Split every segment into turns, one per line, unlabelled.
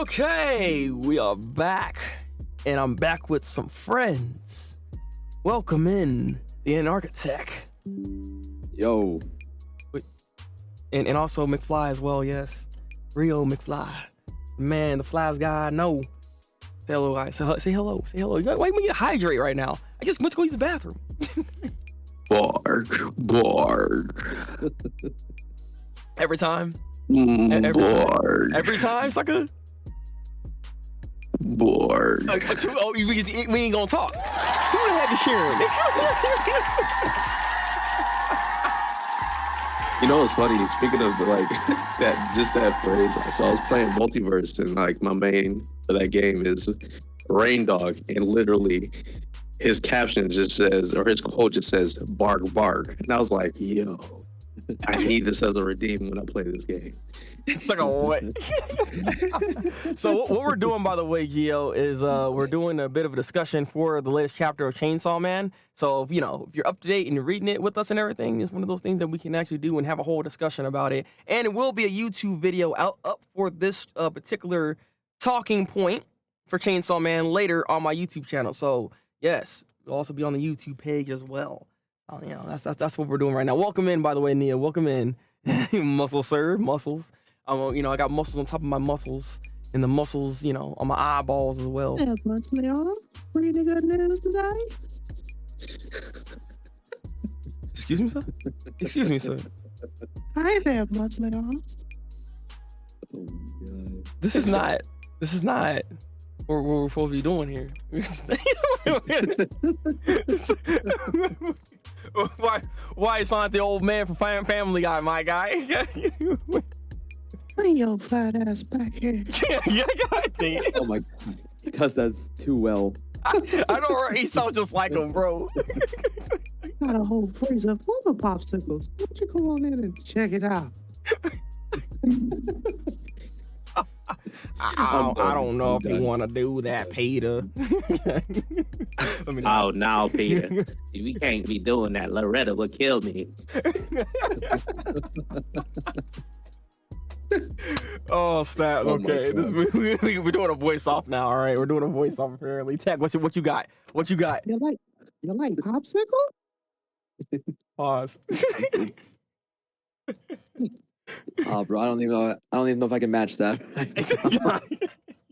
Okay, we are back, and I'm back with some friends. Welcome in the Anarchitect.
Yo.
And also McFly as well, yes. Rio McFly. Man, the flies guy I know. Say hello, guys. Say hello. Say hello. Why you get hydrate right now? I just went to go use the bathroom.
Bark.
Every time?
Bark.
Every time, sucker?
Bark.
We ain't gonna talk. Who the heck is sharing?
You know what's funny? Speaking of like that phrase, so I was playing Multiverse and like my main for that game is Rain Dog, and literally his caption just says, or his quote just says, "Bark, bark," and I was like, "Yo, I need this as a redeem when I play this game."
It's like a what? So what we're doing, by the way, Gio, is we're doing a bit of a discussion for the latest chapter of Chainsaw Man. So if you're up to date and you're reading it with us and everything, it's one of those things that we can actually do and have a whole discussion about it. And it will be a YouTube video up for this particular talking point for Chainsaw Man later on my YouTube channel. So yes, we'll also be on the YouTube page as well. That's what we're doing right now. Welcome in, by the way, Nia. Welcome in. Muscles, sir. Muscles. I got muscles on top of my muscles, and the muscles, on my eyeballs as well.
Yeah, what's Leon? Pretty good news today.
Excuse me, sir? Excuse me, sir.
Hi there, what's Leon?
Oh my God.
This is not what we're supposed to be doing here. Why it's not the old man from Family Guy, my guy?
Bring your fat ass back here.
Yeah, God damn.
Oh my God. He does that too well.
I know, right? He sounds just like him, bro.
Got a whole freezer full of popsicles. Why don't you come on in and check it out?
I don't know if you want to do that, Peter.
Oh no, Peter. We can't be doing that. Loretta will kill me.
Oh snap! Okay, we're doing a voice off now. All right, we're doing a voice off apparently. Tech, what you got? What you got?
You like popsicle?
Pause.
Oh, bro, I don't even know if I can match that.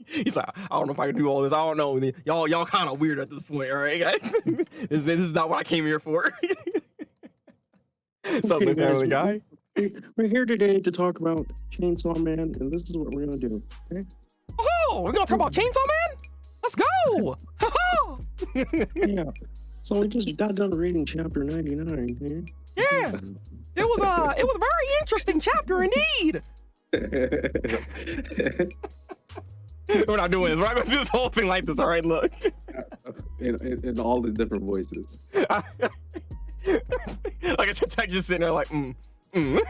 He's like, I don't know if I can do all this. I don't know. Y'all kind of weird at this point, all right, guys? This is not what I came here for. Something, Family Guy.
We're here today to talk about Chainsaw Man, and this is what we're gonna do. Okay?
Oh, we're gonna talk about Chainsaw Man. Let's go.
Yeah. So we just got done reading chapter 99 here.
Yeah. It was a very interesting chapter indeed. We're not doing this. We're not going to do this whole thing like this. All right, look.
In all the different voices.
Like I said, Tech just sitting there like, You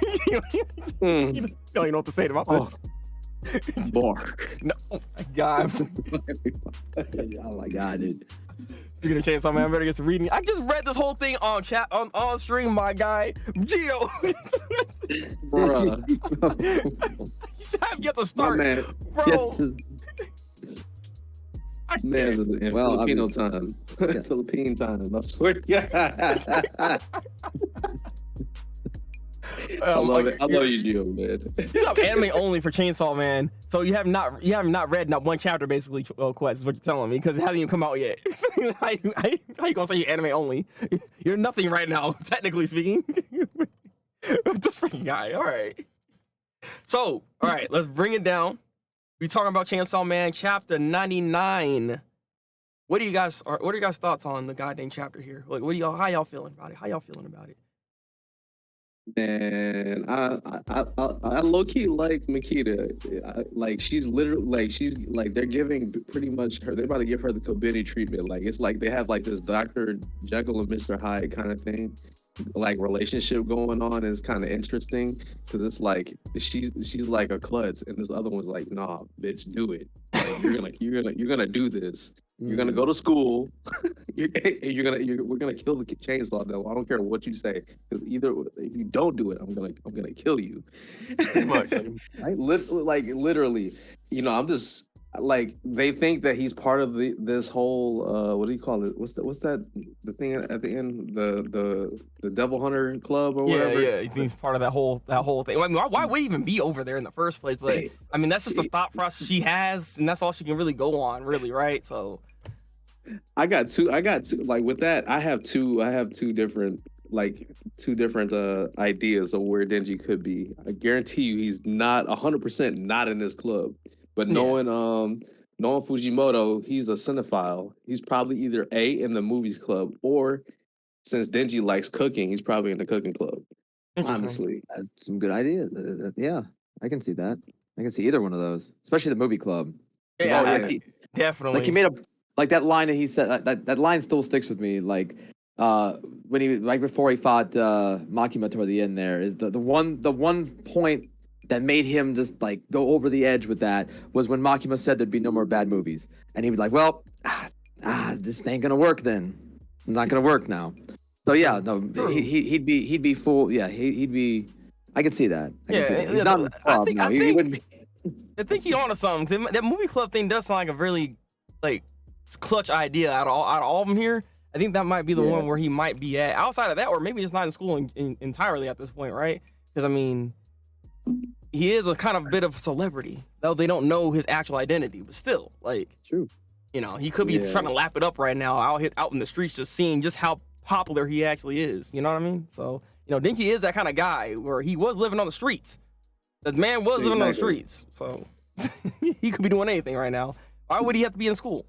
don't even know what to say about this.
Bark.
No, oh my God.
Oh my God, dude.
You're gonna change something. I better get to reading. I just read this whole thing on chat on stream, my guy. Gio.
Bruh.
You said I get to start,
man.
bro.
Man, in Filipino time.
Yeah.
Philippine time. I swear to God. I love it. I love you, Gio, man.
These are anime only for Chainsaw Man. So you have not read not one chapter basically. Quest is what you're telling me because it hasn't even come out yet. How you gonna say you anime only? You're nothing right now, technically speaking. This freaking guy. All right. So all right, let's bring it down. We're talking about Chainsaw Man chapter 99. What are you guys' thoughts on the goddamn chapter here? Like, how y'all feeling about it? How y'all feeling about it?
Man, I low key like Makita. She's literally they're giving pretty much her. They're about to give her the Kobeni treatment. Like it's like they have like this Dr. Jekyll and Mr. Hyde kind of thing, like relationship going on. And it's kind of interesting because it's like she's like a klutz, and this other one's like, nah, bitch, do it. Like, you're gonna do this. You're gonna go to school. We're gonna kill the chainsaw though. I don't care what you say. Because either if you don't do it, I'm gonna kill you. Pretty much. Literally, I'm just like they think that he's part of this whole what do you call it? What's that the thing at the end? The Devil Hunter Club or whatever.
Yeah, he thinks part of that whole thing. I mean, why would he even be over there in the first place? But I mean, that's just the thought process she has, and that's all she can really go on, really, right? So
I got two. Like with that, I have two different ideas of where Denji could be. I guarantee you, he's not 100% not in this club. But knowing Fujimoto, he's a cinephile. He's probably either A, in the movies club, or since Denji likes cooking, he's probably in the cooking club. Honestly,
that's some good ideas. Yeah, I can see that. I can see either one of those, especially the movie club.
Yeah, definitely.
Like he made that line that he said. That line still sticks with me. Like when he right before he fought Makima toward the end, there is the one point that made him just like go over the edge with that was when Makima said there'd be no more bad movies, and he was like, "Well, this ain't gonna work then. It's not gonna work now." So yeah, no, he'd be full. Yeah, he'd be. I could see that. He's not in the club. He wouldn't be.
I think he's onto something. That movie club thing does sound like a really like clutch idea out of all of them here. I think that might be the one where he might be at. Outside of that, or maybe he's not in school entirely at this point, right? Because I mean, he is a kind of bit of a celebrity, though they don't know his actual identity. But still, like,
true.
You know, he could be trying to lap it up right now, out in the streets, just seeing just how popular he actually is. You know what I mean? So, you know, Dinky is that kind of guy where he was living on the streets. The man was living on the streets, so he could be doing anything right now. Why would he have to be in school?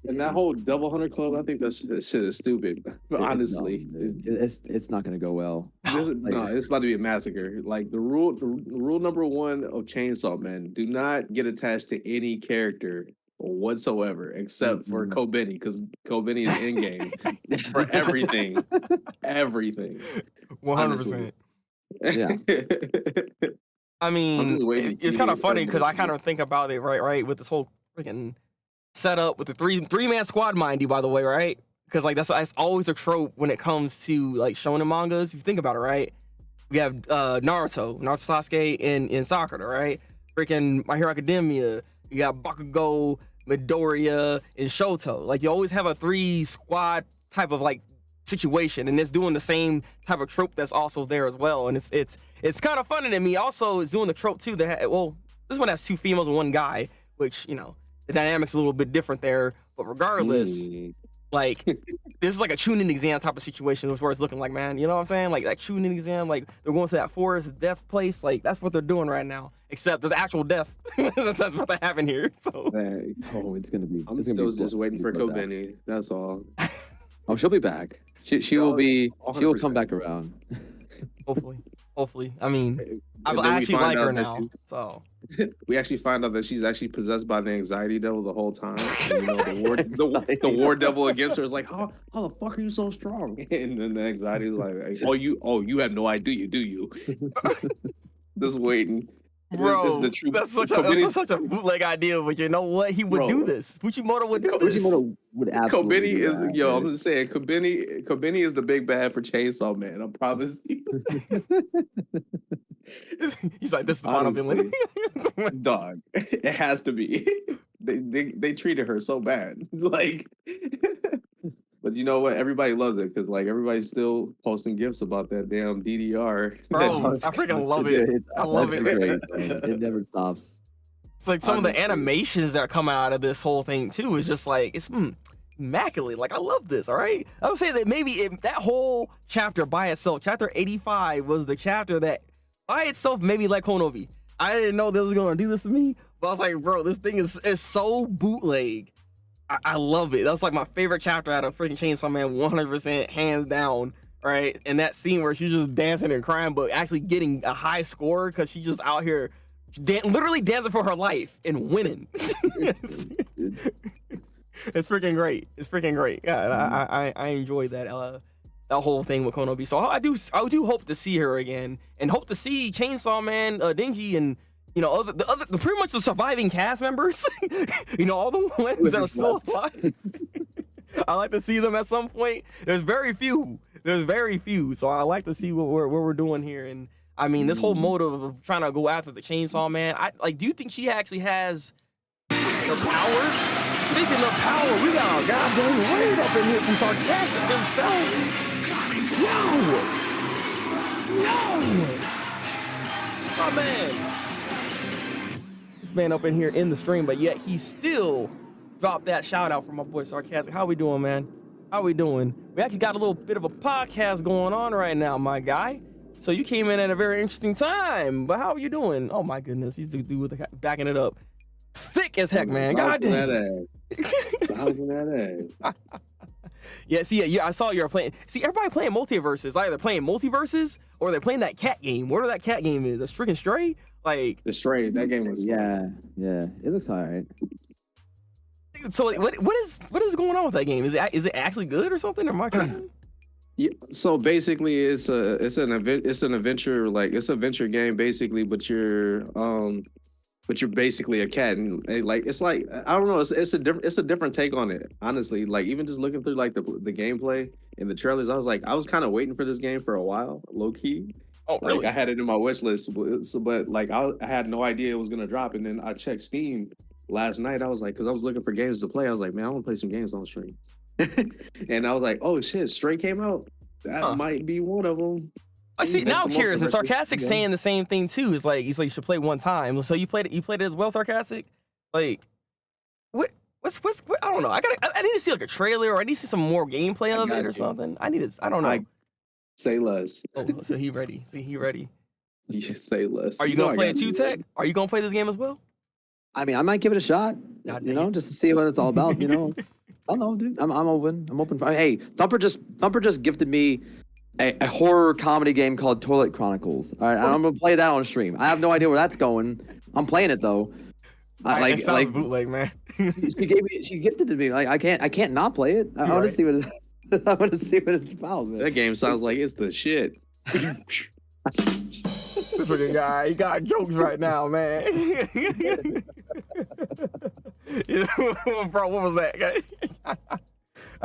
And that whole Devil Hunter Club, I think that shit is stupid. But honestly,
it's not gonna go well.
No, it's about to be a massacre. Like the rule number one of Chainsaw Man: do not get attached to any character whatsoever, except for Kobeni, because Kobeni is in game for everything. Everything.
100%.
Yeah.
I mean, it's kind of funny because I kind of think about it, right, with this whole freaking setup with the three-man squad, mind you, by the way, right? Because like that's always a trope when it comes to like shonen mangas. If you think about it, right? We have Naruto, Sasuke, and Sakura, right? Freaking My Hero Academia. You got Bakugo, Midoriya, and Shoto. Like you always have a 3-squad type of like situation, and it's doing the same type of trope that's also there as well. And it's kind of funny to me. Also, it's doing the trope too. This one has 2 females and 1 guy, which, you know, the dynamics a little bit different there. But regardless, like this is like a tuning exam type of situation. That's where it's looking like, man. You know what I'm saying? Like that tuning exam, like they're going to that forest death place. Like that's what they're doing right now. Except there's actual death. That's what they have in here. So
it's gonna be.
I'm still just waiting for Kobeni. That's all.
Oh, she'll be back. She will be. 100%. She will come back around. Hopefully. I mean, I actually like her now. So
we actually find out that she's actually possessed by the anxiety devil the whole time. And, you know, the war devil against her is like, how the fuck are you so strong? And then the anxiety is like, you have no idea, do you? Just waiting.
Bro,
this is the truth.
That's such a bootleg idea, but you know what? He would do this. Fujimoto would do this.
Fujimoto would absolutely
Kobeni is I'm just saying, Kobeni is the big bad for Chainsaw Man. I promise you.
He's like, this is the final villain.
Dog, it has to be. They treated her so bad, like. But you know what? Everybody loves it because like everybody's still posting gifs about that damn DDR.
Bro, I freaking love it. I love it.
Great, it never stops.
It's like some of the animations that are coming out of this whole thing too is just like it's immaculate. Like I love this. All right, I would say that maybe that whole chapter by itself, chapter 85, was the chapter that by itself made me like Konobi. I didn't know they was gonna do this to me, but I was like, bro, this thing is so bootleg. I love it. That's like my favorite chapter out of freaking Chainsaw Man, 100%, hands down, right? And that scene where she's just dancing and crying, but actually getting a high score because she's just out here literally dancing for her life and winning. It's freaking great. It's freaking great. Yeah, I enjoyed that whole thing with Konobi. So I do hope to see her again and hope to see Chainsaw Man, Denji, and you know, the pretty much the surviving cast members, you know, all the ones that are still alive. I like to see them at some point. There's very few. So I like to see what we're doing here. And I mean, this whole motive of trying to go after the Chainsaw Man, do you think she actually has The power. Speaking of power, we got a goddamn raid up in here from Sarcastic himself. No. My man. This man up in here in the stream, but yet he still dropped that shout out from my boy Sarcastic. How we doing, man? How we doing? We actually got a little bit of a podcast going on right now, my guy. So you came in at a very interesting time. But how are you doing? Oh my goodness, he's the dude with the backing it up. Thick as heck, man. God damn.
That ass.
Yeah, see, yeah, I saw you're playing. See, everybody playing multiverses. Either playing multiverses or they're playing that cat game. Whatever that cat game is, a freaking Stray. Like
The Stray, that game was
Yeah, it looks alright.
so. What is going on with that game? Is it actually good or something? Or am I kidding?
Yeah, so basically it's an adventure, like it's a venture game basically, but you're basically a cat, and like it's like I don't know, it's a different take on it, honestly. Like even just looking through like the gameplay and the trailers, I was kind of waiting for this game for a while, low key.
Oh, really?
Like I had it in my wish list, but like I had no idea it was gonna drop, and then I checked Steam last night. I was like, because I was looking for games to play, I was like, man, I want to play some games on stream. And I was like, oh shit, Stray came out. That might be one of them.
I see. Now I'm curious. And Sarcastic saying the same thing too. He's like you should play one time. So you played it as well, Sarcastic? Like what? I don't know. I need to see like a trailer, or I need to see some more gameplay of it or something. I don't know.
Say less.
Oh, so he ready. See, he ready.
You say less.
Are you gonna play it too, Tech? Are you gonna play this game as well?
I mean, I might give it a shot. You know, just to see what it's all about. You know, I don't know, dude. I'm open. I'm open for. Hey, Thumper just gifted me a horror comedy game called Toilet Chronicles. All right, I'm gonna play that on stream. I have no idea where that's going. I'm playing it though.
It sounds bootleg, man.
she gifted it to me. Like I can't not play it. I want to see what it. I want to see what it's about, man.
That game sounds like it's the shit.
This freaking guy, he got jokes right now, man. Bro, what was that? I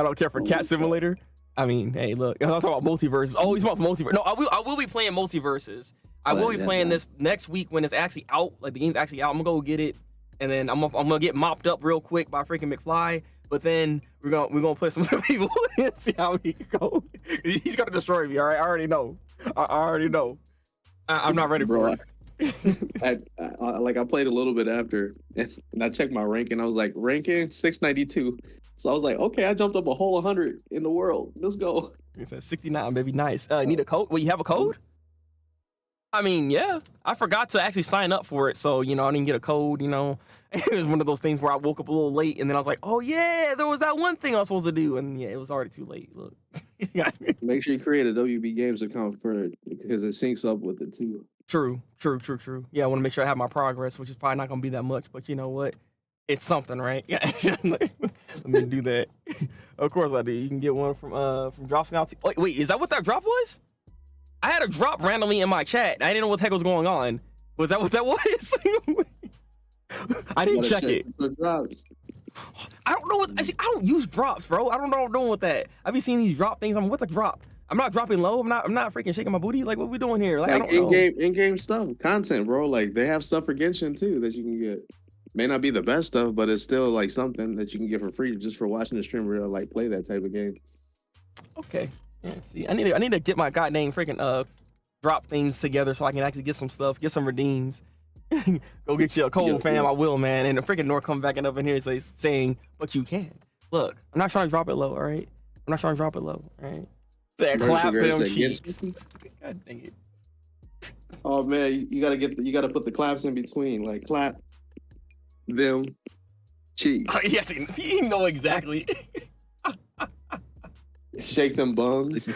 don't care for Cat Simulator. I mean, hey, look, I'm talking about multiverses. Oh, he's about multiverse. No, I will be playing multiverses. I will be playing this next week when it's actually out. Like the game's actually out. I'm gonna go get it, and then I'm gonna get mopped up real quick by freaking McFly. But then we're gonna put some people and see how he go. He's gonna destroy me. All right, I already know. I already know. I'm not ready for it.
I played a little bit after, and I checked my ranking. I was like, ranking 692. So I was like, okay, I jumped up a whole 100 in the world. Let's go.
He said 69, baby. Nice. Need a code? Well, you have a code? I mean, yeah. I forgot to actually sign up for it, so I didn't get a code. It was one of those things where I woke up a little late, and then I was like, oh yeah, there was that one thing I was supposed to do, and yeah, it was already too late. Look.
Make sure you create a WB Games account for it, because it syncs up with it too.
True. Yeah, I want to make sure I have my progress, which is probably not gonna be that much, but you know what? It's something, right? Yeah. Let me do that. Of course I do. You can get one from drops now. Wait, is that what that drop was? I had a drop randomly in my chat. I didn't know what the heck was going on. Was that what that was? I didn't check it. I don't know what. I don't use drops, bro. I don't know what I'm doing with that. I be seeing these drop things. I'm with a drop. I'm not dropping low. I'm not freaking shaking my booty. Like, what we doing here? Like I don't know.
In-game stuff, content, bro. Like they have stuff for Genshin too that you can get. May not be the best stuff, but it's still like something that you can get for free just for watching the streamer like play that type of game.
Okay. Yeah. See, I need to get my goddamn freaking drop things together so I can actually get some stuff, get some redeems. Go get you a cold, fam. I will, man. And the freaking North come back up in here saying, but you can. Look, I'm not trying to drop it low, all right? I'm not trying to drop it low, all right? That clap them cheeks. God dang it.
Oh man, you gotta put the claps in between, like clap them cheeks.
Yes, you know exactly.
Shake them bums.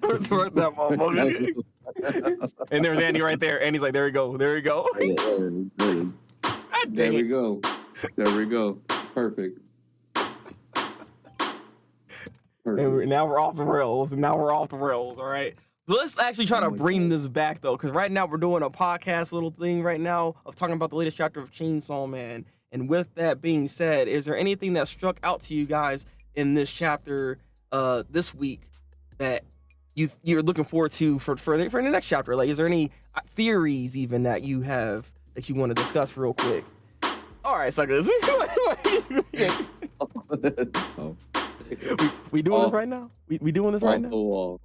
Worth that motherfucker. And there's Andy right there. Andy's like, there we go. There we go.
There we go. There we go. Perfect.
And now we're off the rails. All right. So let's actually try to bring this back though, because right now we're doing a podcast little thing right now of talking about the latest chapter of Chainsaw Man. And with that being said, is there anything that struck out to you guys in this chapter this week that you're looking forward to for the next chapter? Like, is there any theories even that you have that you want to discuss real quick. All right, suckers. we doing this right now? We doing this right
Off the
now?
wall.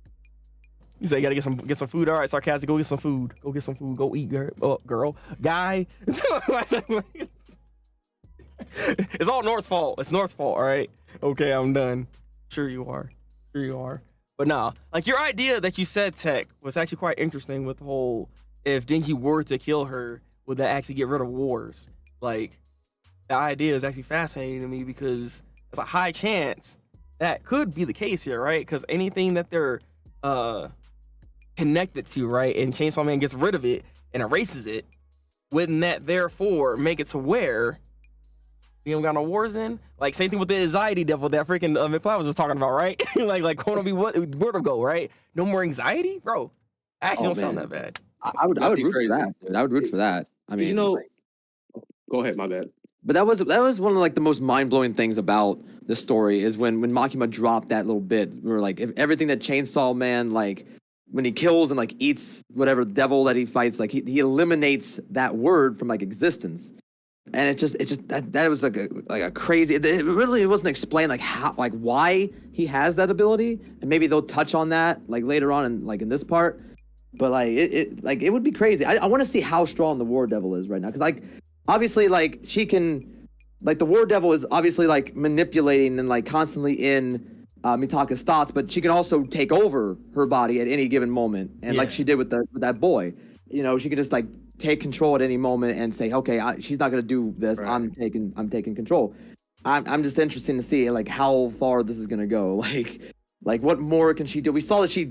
You say you gotta get some food. All right, sarcastic. Go get some food. Go get some food. Go eat, girl. Oh, girl, guy. It's all North's fault. It's North's fault. All right. Okay, I'm done. Sure you are. Sure you are. But nah, like your idea that you said, Tech, was actually quite interesting with the whole, if Denji were to kill her, would that actually get rid of wars? Like, the idea is actually fascinating to me because there's a high chance that could be the case here, right? Because anything that they're connected to, right, and Chainsaw Man gets rid of it and erases it, wouldn't that therefore make it to where we don't got no wars in? Like, same thing with the anxiety devil that freaking McCloud was just talking about, right? like Kono be where to go, right? No more anxiety, bro. Actually, don't sound that bad.
I would root for that, dude. I would root for that. I mean,
Go ahead, my bad.
But that was one of like the most mind blowing things about the story is when Makima dropped that little bit where like if everything that Chainsaw Man like when he kills and like eats whatever devil that he fights, like he eliminates that word from like existence. And it just that was like a crazy. It really wasn't explained like how like why he has that ability, and maybe they'll touch on that like later on in this part. But like it would be crazy. I want to see how strong the War Devil is right now because like obviously like she can like the War Devil is obviously like manipulating and like constantly in Mitaka's thoughts, but she can also take over her body at any given moment, and like she did with that boy. You know, she could just like take control at any moment and say, okay, she's not gonna do this. Right. I'm taking control. I'm just interested to see like how far this is gonna go. Like what more can she do? We saw that she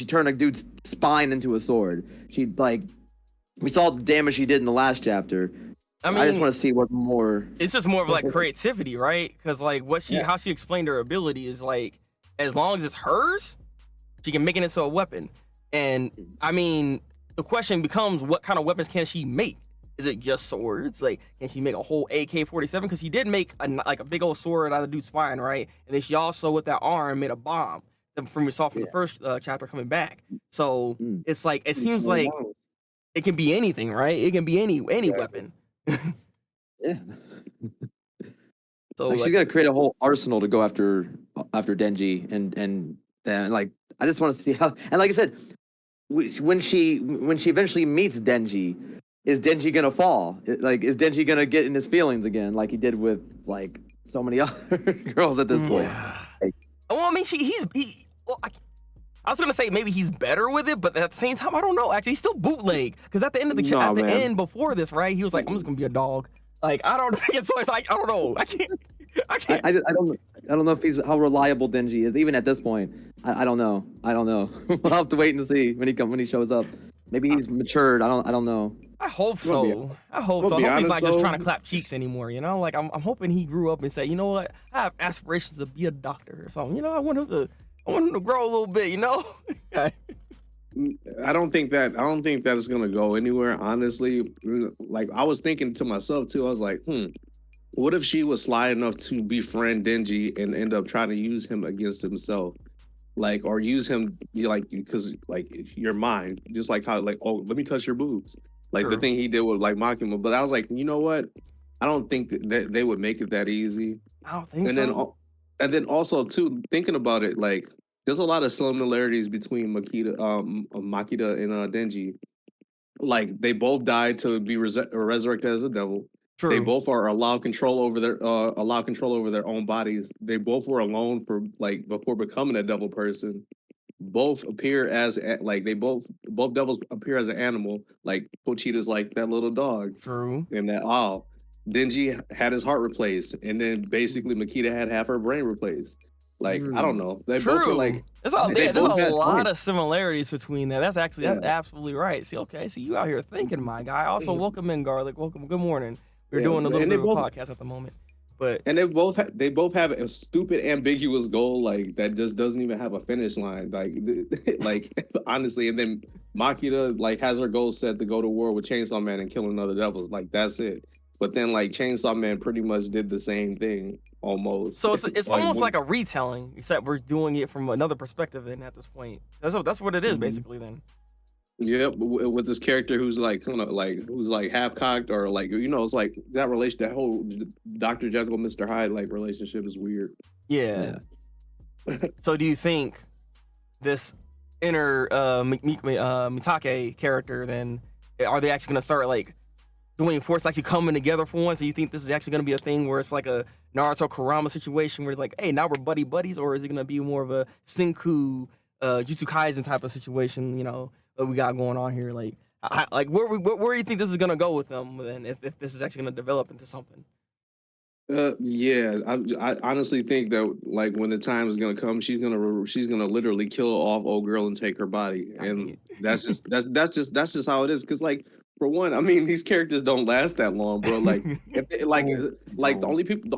turned a dude's spine into a sword. We saw the damage she did in the last chapter. I mean, I just want to see what more.
It's just more of like creativity, right? Because like how she explained her ability is like, as long as it's hers, she can make it into a weapon. And I mean, the question becomes, what kind of weapons can she make? Is it just swords? Like, can she make a whole AK-47? Because she did make a big old sword out of the dude's spine, right? And then she also, with that arm, made a bomb from we saw from the first chapter coming back. So it's like, it seems like it can be anything, right? It can be any weapon.
Yeah.
So
like, she's gonna create a whole arsenal to go after Denji, and then like I just want to see how. And like I said, when she eventually meets Denji, is Denji gonna fall? Like, is Denji gonna get in his feelings again, like he did with like so many other girls at this point? Like,
well, I mean, I was gonna say maybe he's better with it, but at the same time, I don't know. Actually, he's still bootleg because at the end of the end before this, right? He was like, "I'm just gonna be a dog." Like, I don't think it's like I don't know. I can't.
I don't know if he's how reliable Denji is even at this point. I don't know. We'll have to wait and see when he shows up. Maybe he's matured. I don't know.
I hope so. I hope so. I hope he's not just trying to clap cheeks anymore. You know, like I'm hoping he grew up and said, you know what, I have aspirations to be a doctor or something. You know, I want him to grow a little bit. You know.
I don't think that is gonna go anywhere. Honestly, like I was thinking to myself too. I was like, what if she was sly enough to befriend Denji and end up trying to use him against himself, like, or use him like because like you're mine, just like how like, oh, let me touch your boobs, like the thing he did with like Makima. But I was like, you know what? I don't think that they would make it that easy.
I don't think so.
And then also too, thinking about it, like. There's a lot of similarities between Makita and Denji. Like they both died to be resurrected as a devil. True. They both are allowed control over their own bodies. They both were alone for like before becoming a devil person. Both appear as like both devils appear as an animal. Like Pochita's like that little dog.
True.
And that Denji had his heart replaced, and then basically Makita had half her brain replaced. Like, I don't know. They both are like,
there's a lot of similarities between that. That's absolutely right. See, you out here thinking, my guy. Also, welcome in, Garlic. Welcome. Good morning. We're doing a little bit of a podcast at the moment. And
they both have a stupid, ambiguous goal, like that just doesn't even have a finish line. Like honestly, and then Makita like has her goal set to go to war with Chainsaw Man and kill another devil. Like that's it. But then like Chainsaw Man pretty much did the same thing. Almost.
So it's like, almost like a retelling, except we're doing it from another perspective. Then at this point, that's what it is basically. Then
Yeah, with this character who's like kind of like who's like half cocked or like it's like that relation, that whole Dr. Jekyll, Mr. Hyde like relationship is weird.
Yeah. So do you think this inner Mitake character, then are they actually gonna start like doing force actually coming together for once? Do you think this is actually gonna be a thing where it's like a Naruto Kurama situation where like, hey, now we're buddies, or is it gonna be more of a Senku, Jutsu Kaisen type of situation? What we got going on here, like where do you think this is gonna go with them? Then if this is actually gonna develop into something?
Yeah, I honestly think that like when the time is gonna come, she's gonna literally kill off old girl and take her body, and that's just how it is. Cause like for one, I mean these characters don't last that long, bro. Like the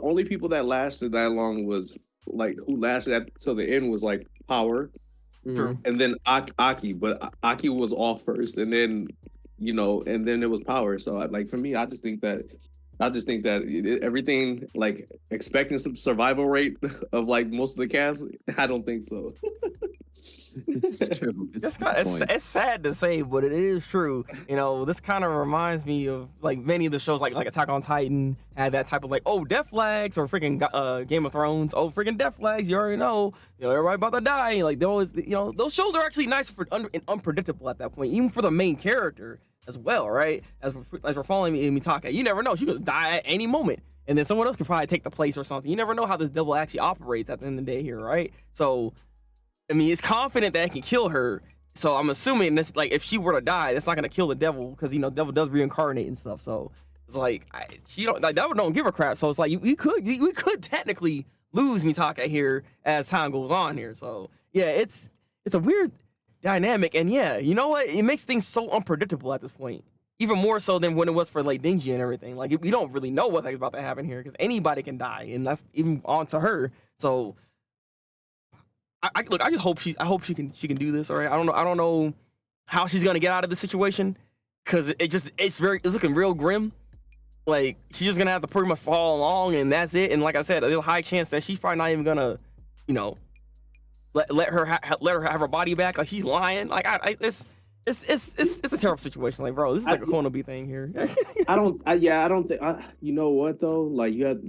only people that lasted that long was like who lasted till the end was like Power,
True.
and then Aki, but Aki was off first, and then and then it was Power. So like for me, I just think that everything, like expecting some survival rate of like most of the cast, I don't think so.
It's true.
It's sad to say, but it is true. This kind of reminds me of like many of the shows like Attack on Titan had that type of like, oh, death flags, or freaking Game of Thrones, oh, freaking death flags, you already know, everybody about to die. Like they always, those shows are actually nice and unpredictable at that point, even for the main character as well, right? As we're following Mitake, you never know, she could die at any moment, and then someone else could probably take the place or something. You never know how this devil actually operates at the end of the day here, right? So I mean, it's confident that it can kill her. So I'm assuming this, like, if she were to die, that's not gonna kill the devil, because devil does reincarnate and stuff. So it's like devil don't give a crap. So it's like we could technically lose Mitake here as time goes on here. So yeah, it's a weird dynamic, and yeah, you know what? It makes things so unpredictable at this point, even more so than when it was for like Denji and everything. Like we don't really know what's about to happen here, because anybody can die, and that's even on to her. So. I just hope she can do this. All right, I don't know how she's gonna get out of this situation, because it's looking real grim. Like she's just gonna have to pretty much fall along, and that's it. And like I said, there's a high chance that she's probably not even gonna, let her have her body back. Like she's lying. Like it's a terrible situation. Like, bro, this is like a Konobe thing here.
I don't think. You know what though? Like you had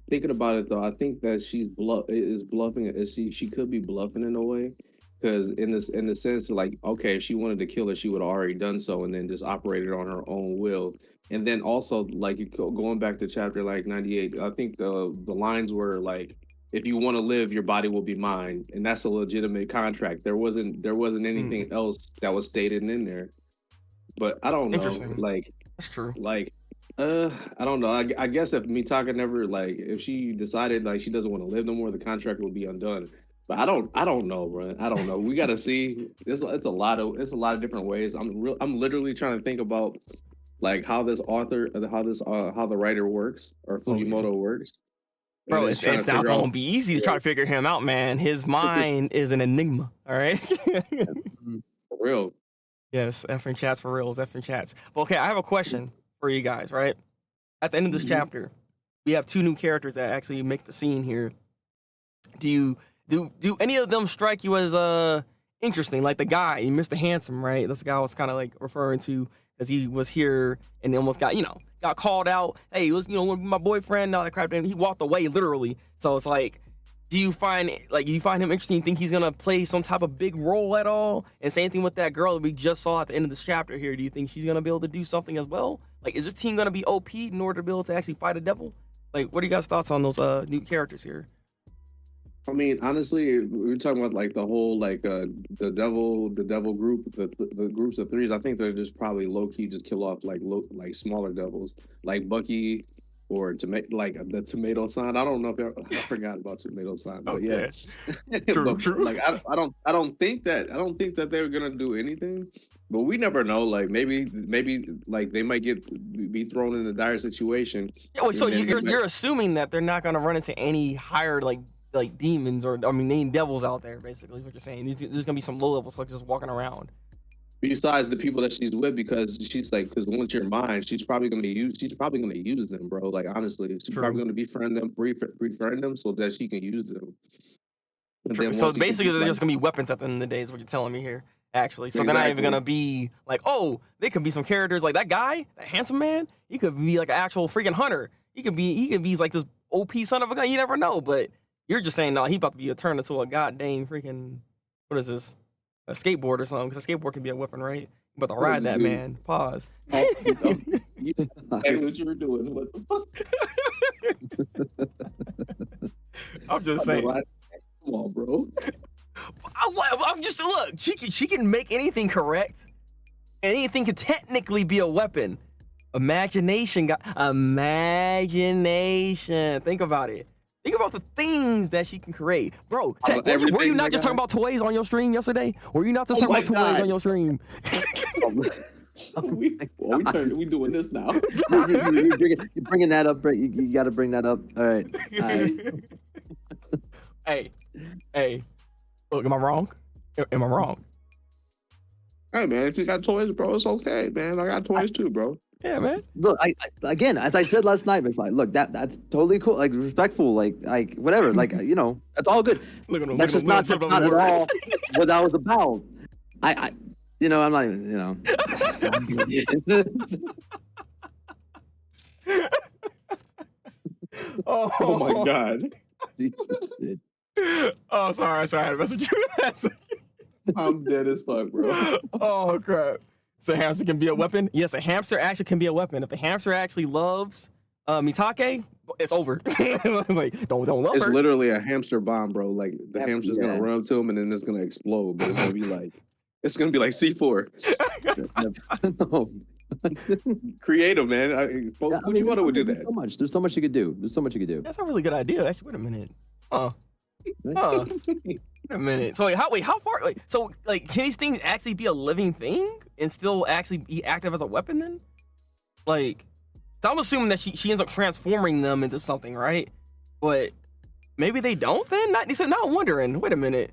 thinking about it though. I think that she's bluffing. She could be bluffing in a way, because in the sense like, okay, if she wanted to kill her, she would have already done so, and then just operated on her own will. And then also like going back to chapter like 98, I think the lines were like, if you want to live, your body will be mine, and that's a legitimate contract. There wasn't anything else that was stated in there. But I don't know. Like
that's true.
Like, I don't know. I guess if Mitaka never if she decided like she doesn't want to live no more, the contract will be undone. But I don't know, bro. I don't know. We gotta see. It's a lot of different ways. I'm literally trying to think about like how the writer works, or Fujimoto works.
Bro, it's not going to be easy to try to figure him out, man. His mind is an enigma, all right?
For real.
Yes, effing chats for reals, effing chats. But okay, I have a question for you guys, right? At the end of this chapter, we have two new characters that actually make the scene here. Do any of them strike you as interesting? Like the guy, Mr. Handsome, right? That's the guy I was kind of like referring to, because he was here and almost got called out. Hey, it was my boyfriend, all that crap, and he walked away literally. So it's like, do you find him interesting? You think he's gonna play some type of big role at all? And same thing with that girl that we just saw at the end of this chapter here. Do you think she's gonna be able to do something as well? Like, is this team gonna be OP in order to be able to actually fight a devil? Like, what are you guys' thoughts on those new characters here?
I mean, honestly, we were talking about like the whole like the devil group, the groups of threes. I think they're just probably low key just kill off like smaller devils, like Bucky or the tomato sign. I don't know if I forgot about tomato sign, but yeah,
true.
Like I don't think that they're gonna do anything, but we never know. Like maybe like they might be thrown in a dire situation.
Yeah, wait, so you're assuming that they're not gonna run into any higher like demons, or main devils out there, basically is what you're saying. There's gonna be some low level slugs just walking around.
Besides the people that she's with, because once you're mine, she's probably gonna use them, bro. Like honestly, she's probably gonna befriend them so that she can use them.
So basically, they're just gonna be weapons at the end of the day, is what you're telling me here. actually. So they're not even
Exactly.
gonna be like, oh, they could be some characters like that guy, that handsome man. He could be like an actual freaking hunter. He could be like this OP son of a gun. You never know. But you're just saying, no, he about to be turned into a goddamn freaking, what is this? A skateboard or something? Because a skateboard can be a weapon, right? You about to ride that
Dude.
man. Pause.
Oh, you know exactly what you were doing. What the fuck?
I'm just saying.
Come on, bro.
I'm just look. She can make anything correct. Anything can technically be a weapon. Imagination. Think about it. Think about the things that she can create, bro. Tech, were you
everything
not just talking about toys on your stream yesterday? Were you not just talking
my
about toys
God.
on your stream?
we doing this now.
You're bringing that up, right? You got to bring that up. All right.
Hey. Look, am I wrong? Am I wrong?
Hey man, if you got toys, bro, it's okay, man. I got toys too, bro.
Yeah, man.
Look, I again, as I said last night, McFly, look, that's totally cool, like respectful, like whatever, like that's all good.
Look at him.
That's just not at all what that was about. I'm not even,
Oh my god.
Oh, sorry. I had to mess with you.
I'm dead as fuck, bro.
Oh crap! So hamster can be a weapon. Yes, a hamster actually can be a weapon. If the hamster actually loves Mitake, it's over. Like don't love
It's
her.
literally a hamster bomb, bro. Like the hamster's
yeah.
gonna run up to him and then it's gonna explode. But it's gonna be like C4.
No.
Creative, man. Fujimoto would do that.
There's so much you could do.
That's a really good idea. Actually, wait a minute. Wait a minute. So how far? So can these things actually be a living thing and still actually be active as a weapon then? Like, so I'm assuming that she ends up transforming them into something, right? But maybe they don't then? So now I'm wondering, wait a minute.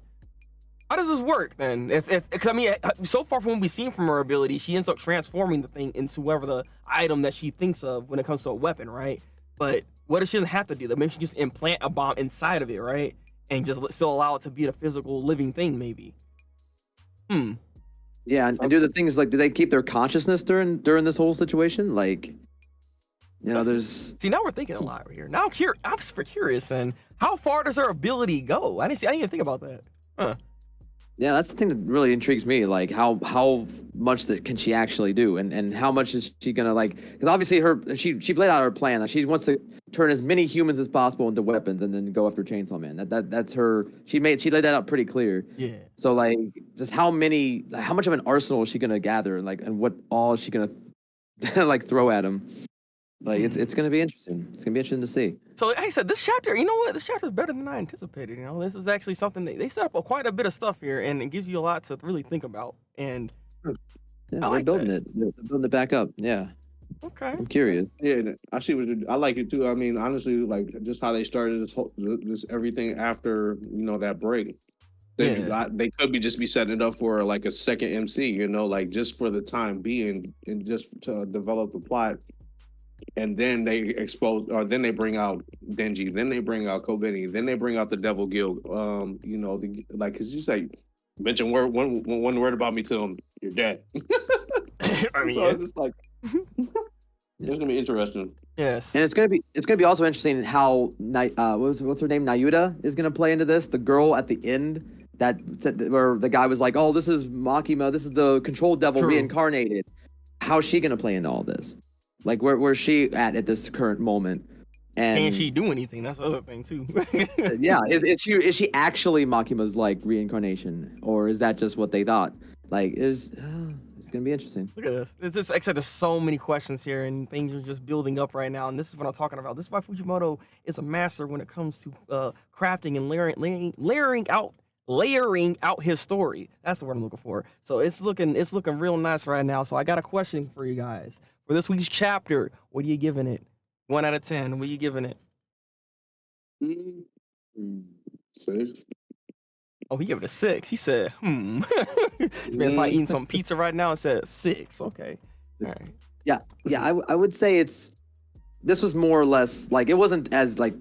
How does this work then? Because I mean, so far from what we've seen from her ability, she ends up transforming the thing into whatever the item that she thinks of when it comes to a weapon, right? But what if she doesn't have to do that? Maybe she just implant a bomb inside of it, right? And just still allow it to be a physical living thing, maybe.
Yeah, and do the things like, do they keep their consciousness during this whole situation? Like, there's.
See, now we're thinking a lot here. Now I'm super curious then. How far does her ability go? I didn't even think about that. Huh.
Yeah, that's the thing that really intrigues me. Like, how much that can she actually do, and how much is she gonna like? Because obviously she laid out her plan. Like, she wants to turn as many humans as possible into weapons, and then go after Chainsaw Man. That's her. She laid that out pretty clear.
Yeah.
So like, just how much of an arsenal is she gonna gather? Like, and what all is she gonna like throw at him? Like, it's gonna be interesting. It's gonna be interesting to see.
So like I said, this chapter, you know what? This chapter is better than I anticipated. This is actually something they set up quite a bit of stuff here, and it gives you a lot to really think about. And
Yeah,
I
they're
like
building
that.
it. They're building it back up. Yeah,
okay.
I'm curious.
Yeah, I see I like it too. I mean, honestly, like just how they started this everything after that break. They could just be setting it up for like a second MC, like just for the time being and just to develop the plot. And then they expose, or then they bring out Denji, then they bring out Kobeni, then they bring out the Devil Guild. Cause you say, mention one word about me to them, you're dead.
I mean,
so it's just like, it's gonna be interesting.
yes.
And it's gonna be also interesting how what's her name, Nayuta, is gonna play into this. The girl at the end where the guy was like, "Oh, this is Makima, this is the control devil
True.
reincarnated." How's she gonna play into all this? Like, where's she at this current moment? And
Can she do anything? That's the other thing too.
yeah, is she actually Makima's like reincarnation, or is that just what they thought? Like, it's gonna be interesting.
Look at this. It's just, like I said, there's so many questions here, and things are just building up right now. And this is what I'm talking about. This is why Fujimoto is a master when it comes to crafting and layering out his story. That's the word I'm looking for. So it's looking real nice right now. So I got a question for you guys for this week's chapter. What are you giving it? 1 out of 10. What are you giving it?
6.
Oh, he gave it a 6. He said, This man's probably eating some pizza right now and said 6. Okay. All right.
Yeah, I would say this was more or less like, it wasn't as good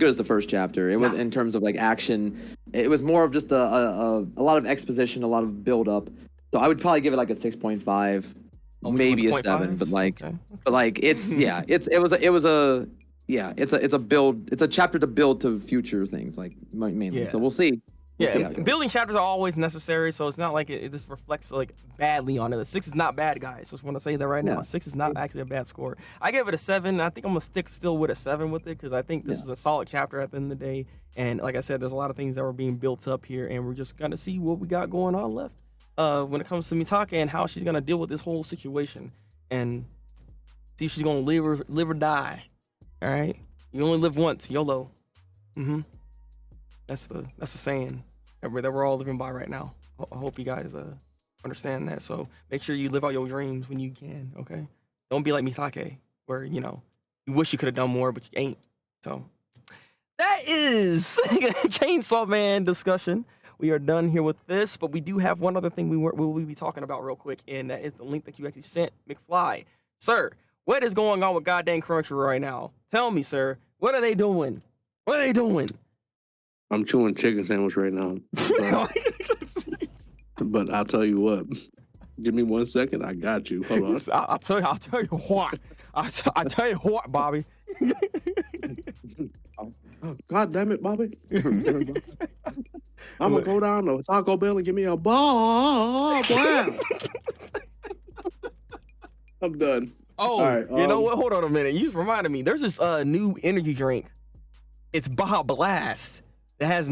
as the first chapter. It was in terms of like action. It was more of just a lot of exposition, a lot of build up. So I would probably give it like a 6.5, maybe a 7. But like, it's it's a build. It's a chapter to build to future things, like mainly.
Yeah.
So we'll see.
Yeah, building chapters are always necessary, so it's not like it just reflects like badly on it. The 6 is not bad, guys. Just want to say that right now.
Yeah.
6 is not actually a bad score. I gave it a 7. I think I'm gonna stick still with a 7 with it because I think this is a solid chapter at the end of the day. And like I said, there's a lot of things that were being built up here, and we're just gonna see what we got going on left when it comes to Mitake and how she's gonna deal with this whole situation and see if she's gonna live or die. All right, you only live once, YOLO. That's the saying that we're all living by right now. I hope you guys understand that. So make sure you live out your dreams when you can, okay? Don't be like Mitake, where, you know, you wish you could have done more, but you ain't. So that is Chainsaw Man discussion. We are done here with this, but we do have one other thing we'll be talking about real quick, and that is the link that you actually sent, McFly. Sir, what is going on with goddamn Crunchyroll right now? Tell me, sir. What are they doing? What are they doing?
I'm chewing chicken sandwich right now. But I'll tell you what. Give me 1 second. I got you. Hold on.
I'll tell you what. I tell you what, Bobby.
God damn it, Bobby. I'm gonna go down to Taco Bell and give me a ball. I'm done.
Oh,
right,
you know what? Hold on a minute. You just reminded me. There's this new energy drink. It's Baja Blast. It has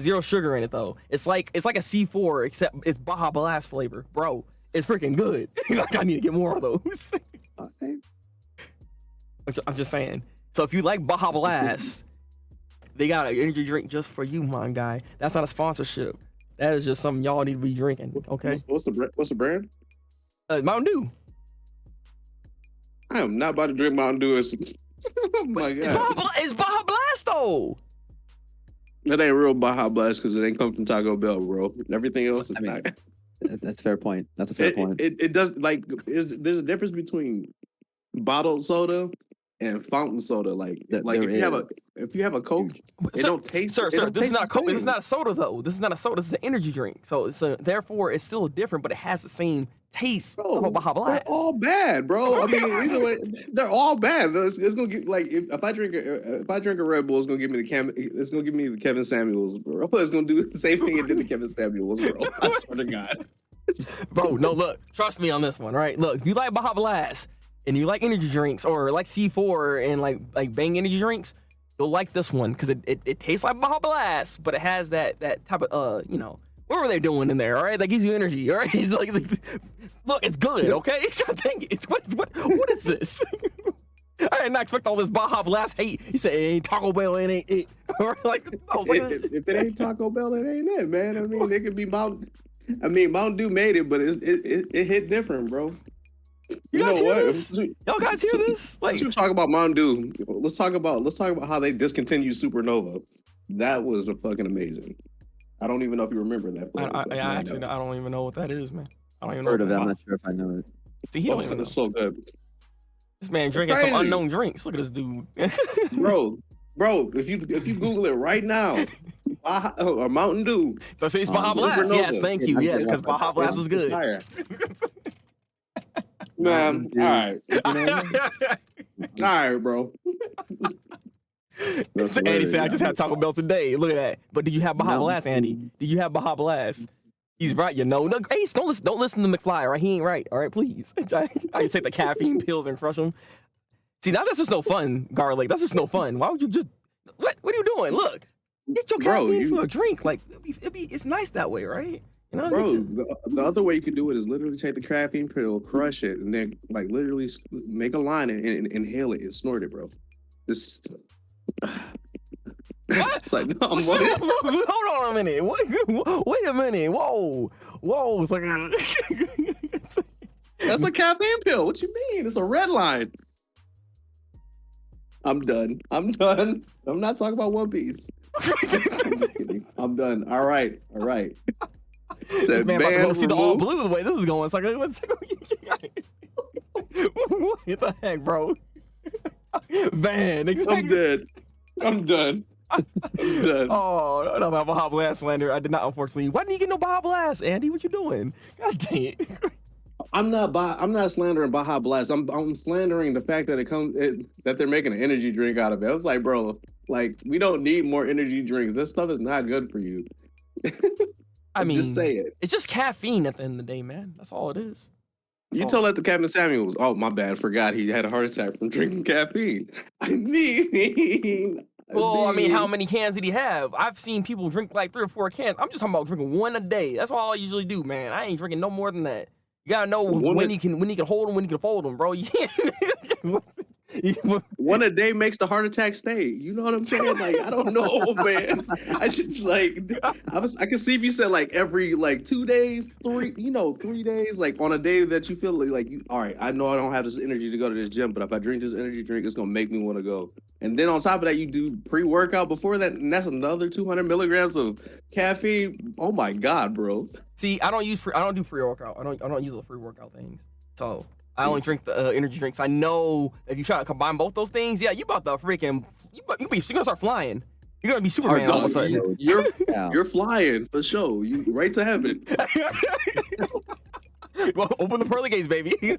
zero sugar in it though. It's like a C4 except it's Baja Blast flavor, bro. It's freaking good. Like I need to get more of those.
Okay.
I'm just saying. So if you like Baja Blast, they got an energy drink just for you, my guy. That's not a sponsorship. That is just something y'all need to be drinking. Okay.
What's the brand?
Mountain Dew.
I am not about to drink Mountain Dew. Oh my god.
It's Baja Blast though.
That ain't real Baja Blast because it ain't come from Taco Bell, bro. Everything else is not.
That's a fair point. That's a fair point.
It does there's a difference between bottled soda and fountain soda. Like if you have a Coke, it don't taste.
Sir, this is not a Coke. This is not a soda though. This is not a soda. This is an energy drink. So therefore it's still different, but it has the same taste of a Baja Blast.
They're all bad, bro. I mean, either way, they're all bad. It's gonna get like if I drink a Red Bull, it's gonna give me the Kevin Samuels, bro. It's gonna do the same thing it did to Kevin Samuels, bro. I swear to God.
Bro, no, look, trust me on this one, right? Look, if you like Baja Blast and you like energy drinks or like C4 and like Bang energy drinks, you'll like this one because it tastes like Baja Blast, but it has that type of what were they doing in there? All right, that gives you energy. All right, he's like look, it's good. Okay, God dang it, what is this? I did not expect all this Baja Blast hate. He said it ain't Taco Bell, it ain't it. Like I was like,
if it ain't Taco Bell, it ain't it, man. I mean, it could be Mountain Dew made it, but it hit different, bro.
You guys hear this? Y'all guys hear this? Like,
let's talk about Mountain Dew. Let's talk about how they discontinued Supernova. That was fucking amazing. I don't even know if you remember that.
I don't even know what that is, man. I don't even
heard
know
of that. I'm not sure if I know it.
See, he don't even know.
It's so good.
This man drinking some unknown drinks. Look at this dude.
bro, if you Google it right now, or Mountain Dew.
So it's Baja Blast. Yes, thank you. Yes, because Baja Blast is good.
Man, all right, bro.
Andy said, I just had Taco Bell today. Look at that. But did you have Baja Blast, Andy? Did you have Baja Blast? He's right, No, Ace, don't listen to McFly, all right? He ain't right, all right? Please. I just take the caffeine pills and crush them. See, now that's just no fun, Garlic. That's just no fun. Why would you just... What are you doing? Look. Get your caffeine for a drink. Like, it's nice that way, right? You know,
bro, the other way you could do it is literally take the caffeine pill, crush it, and then like literally make a line and inhale it and snort it, bro. This... It's like, no,
hold on a minute. Wait a minute. Whoa. It's like
that's a caffeine pill. What you mean? It's a red line. I'm done. I'm not talking about One Piece. I'm just kidding. I'm done. All right.
Man, about to go see the all blue the way this is going. It's like, what the heck, bro? Man, exactly.
I'm dead. I'm done. done.
Oh, another Baja Blast slander. I did not, unfortunately. Why didn't you get no Baja Blast, Andy? What you doing? God dang it.
I'm not slandering Baja Blast. I'm slandering the fact that that they're making an energy drink out of it. I was like, bro, like we don't need more energy drinks. This stuff is not good for you.
I mean,
just say it.
It's just caffeine at the end of the day, man. That's all it is.
You told that to Captain Samuels. Oh, my bad. Forgot he had a heart attack from drinking caffeine. I mean,
Well, I mean, how many cans did he have? I've seen people drink like 3 or 4 cans. I'm just talking about drinking one a day. That's all I usually do, man. I ain't drinking no more than that. You gotta know when you can hold them, when you can fold them, bro.
One a day makes the heart attack stay. You know what I'm saying? Like, I don't know, man. I should I can see if you said like every 2 days, 3 days, like on a day that you feel like you, all right, I know I don't have this energy to go to this gym, but if I drink this energy drink, it's gonna make me want to go. And then on top of that, you do pre-workout before that, and that's another 200 milligrams of caffeine. Oh my God, bro.
See, I don't do pre-workout. I don't use the pre-workout things. So I only drink the energy drinks. I know if you try to combine both those things, yeah, you about to freaking you're gonna start flying. You're gonna be Superman all of a sudden.
You're flying for sure. You right to heaven.
Well, open the pearly gates, baby.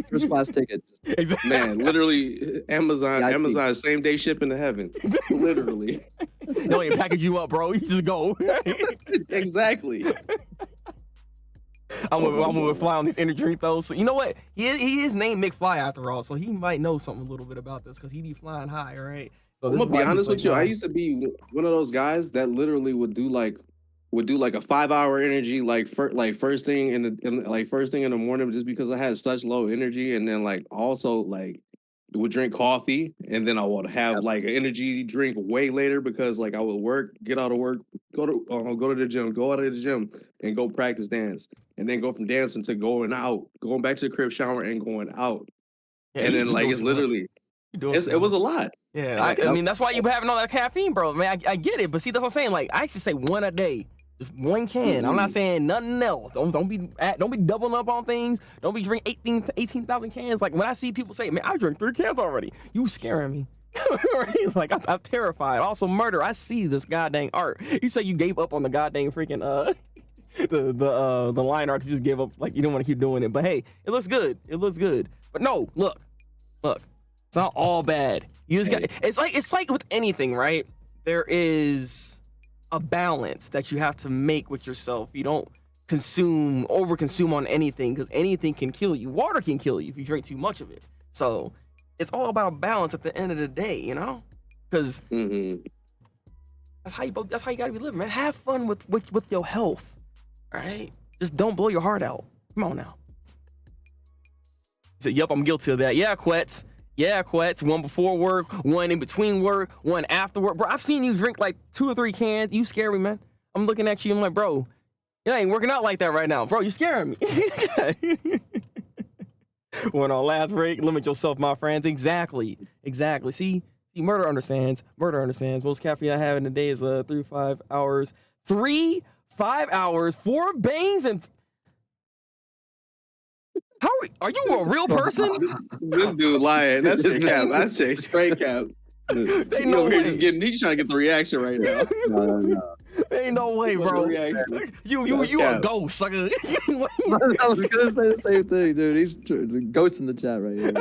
First class ticket.
Exactly.
Man, literally, Amazon same day shipping to heaven. Literally.
They don't even package you up, bro. You just go.
Exactly.
I'm gonna fly on these energy drink though. So you know what? He is named McFly after all, so he might know something a little bit about this because he be flying high, right? So
I'm gonna be honest with you. I used to be one of those guys that literally would do like a 5-hour energy first thing in the morning just because I had such low energy, and then also would drink coffee, and then I would have an energy drink way later because I would get out of work, go to the gym, go out of the gym and go practice dance, and then go from dancing to going back to the crib, shower and going out. Yeah, and then it's literally it was a lot.
Yeah, I mean that's why you having all that caffeine, bro. Man, I get it, but see that's what I'm saying. Like I used to say one a day. Just 1 can. I'm not saying nothing else. Don't be doubling up on things. Don't be drinking 18,000 cans. Like when I see people say, "Man, I drank 3 cans already," you scaring me. Right? Like I'm terrified. Also, murder. I see this goddamn art. You say you gave up on the goddamn freaking the line art. You just gave up. Like you don't want to keep doing it. But hey, it looks good. It looks good. But no, look. It's not all bad. You just got. It's like with anything, right? There is a balance that you have to make with yourself. You don't overconsume on anything because anything can kill you. Water can kill you if you drink too much of it. So it's all about a balance at the end of the day, you know? Because that's how you gotta be living, man. Have fun with your health, all right? Just don't blow your heart out. Come on now. He said, "Yep, I'm guilty of that." Yeah, Quetz. Yeah, Quetz. 1 before work, 1 in between work, 1 after work. Bro, I've seen you drink 2 or 3 cans. You scare me, man. I'm looking at you. I'm like, bro, it ain't working out like that right now. Bro, you scaring me. Went on last break. Limit yourself, my friends. Exactly. See, murder understands. Most caffeine I have in a day is 3 to 5 hours. 3 5 hours, 4 bangs, and are you a real person?
This dude lying. That's just cap. I say straight cap.
They know way.
He's trying to get the reaction right now.
No.
Ain't no way, bro. You a ghost, sucker.
I was gonna say the same thing, dude. He's ghost in the chat right here.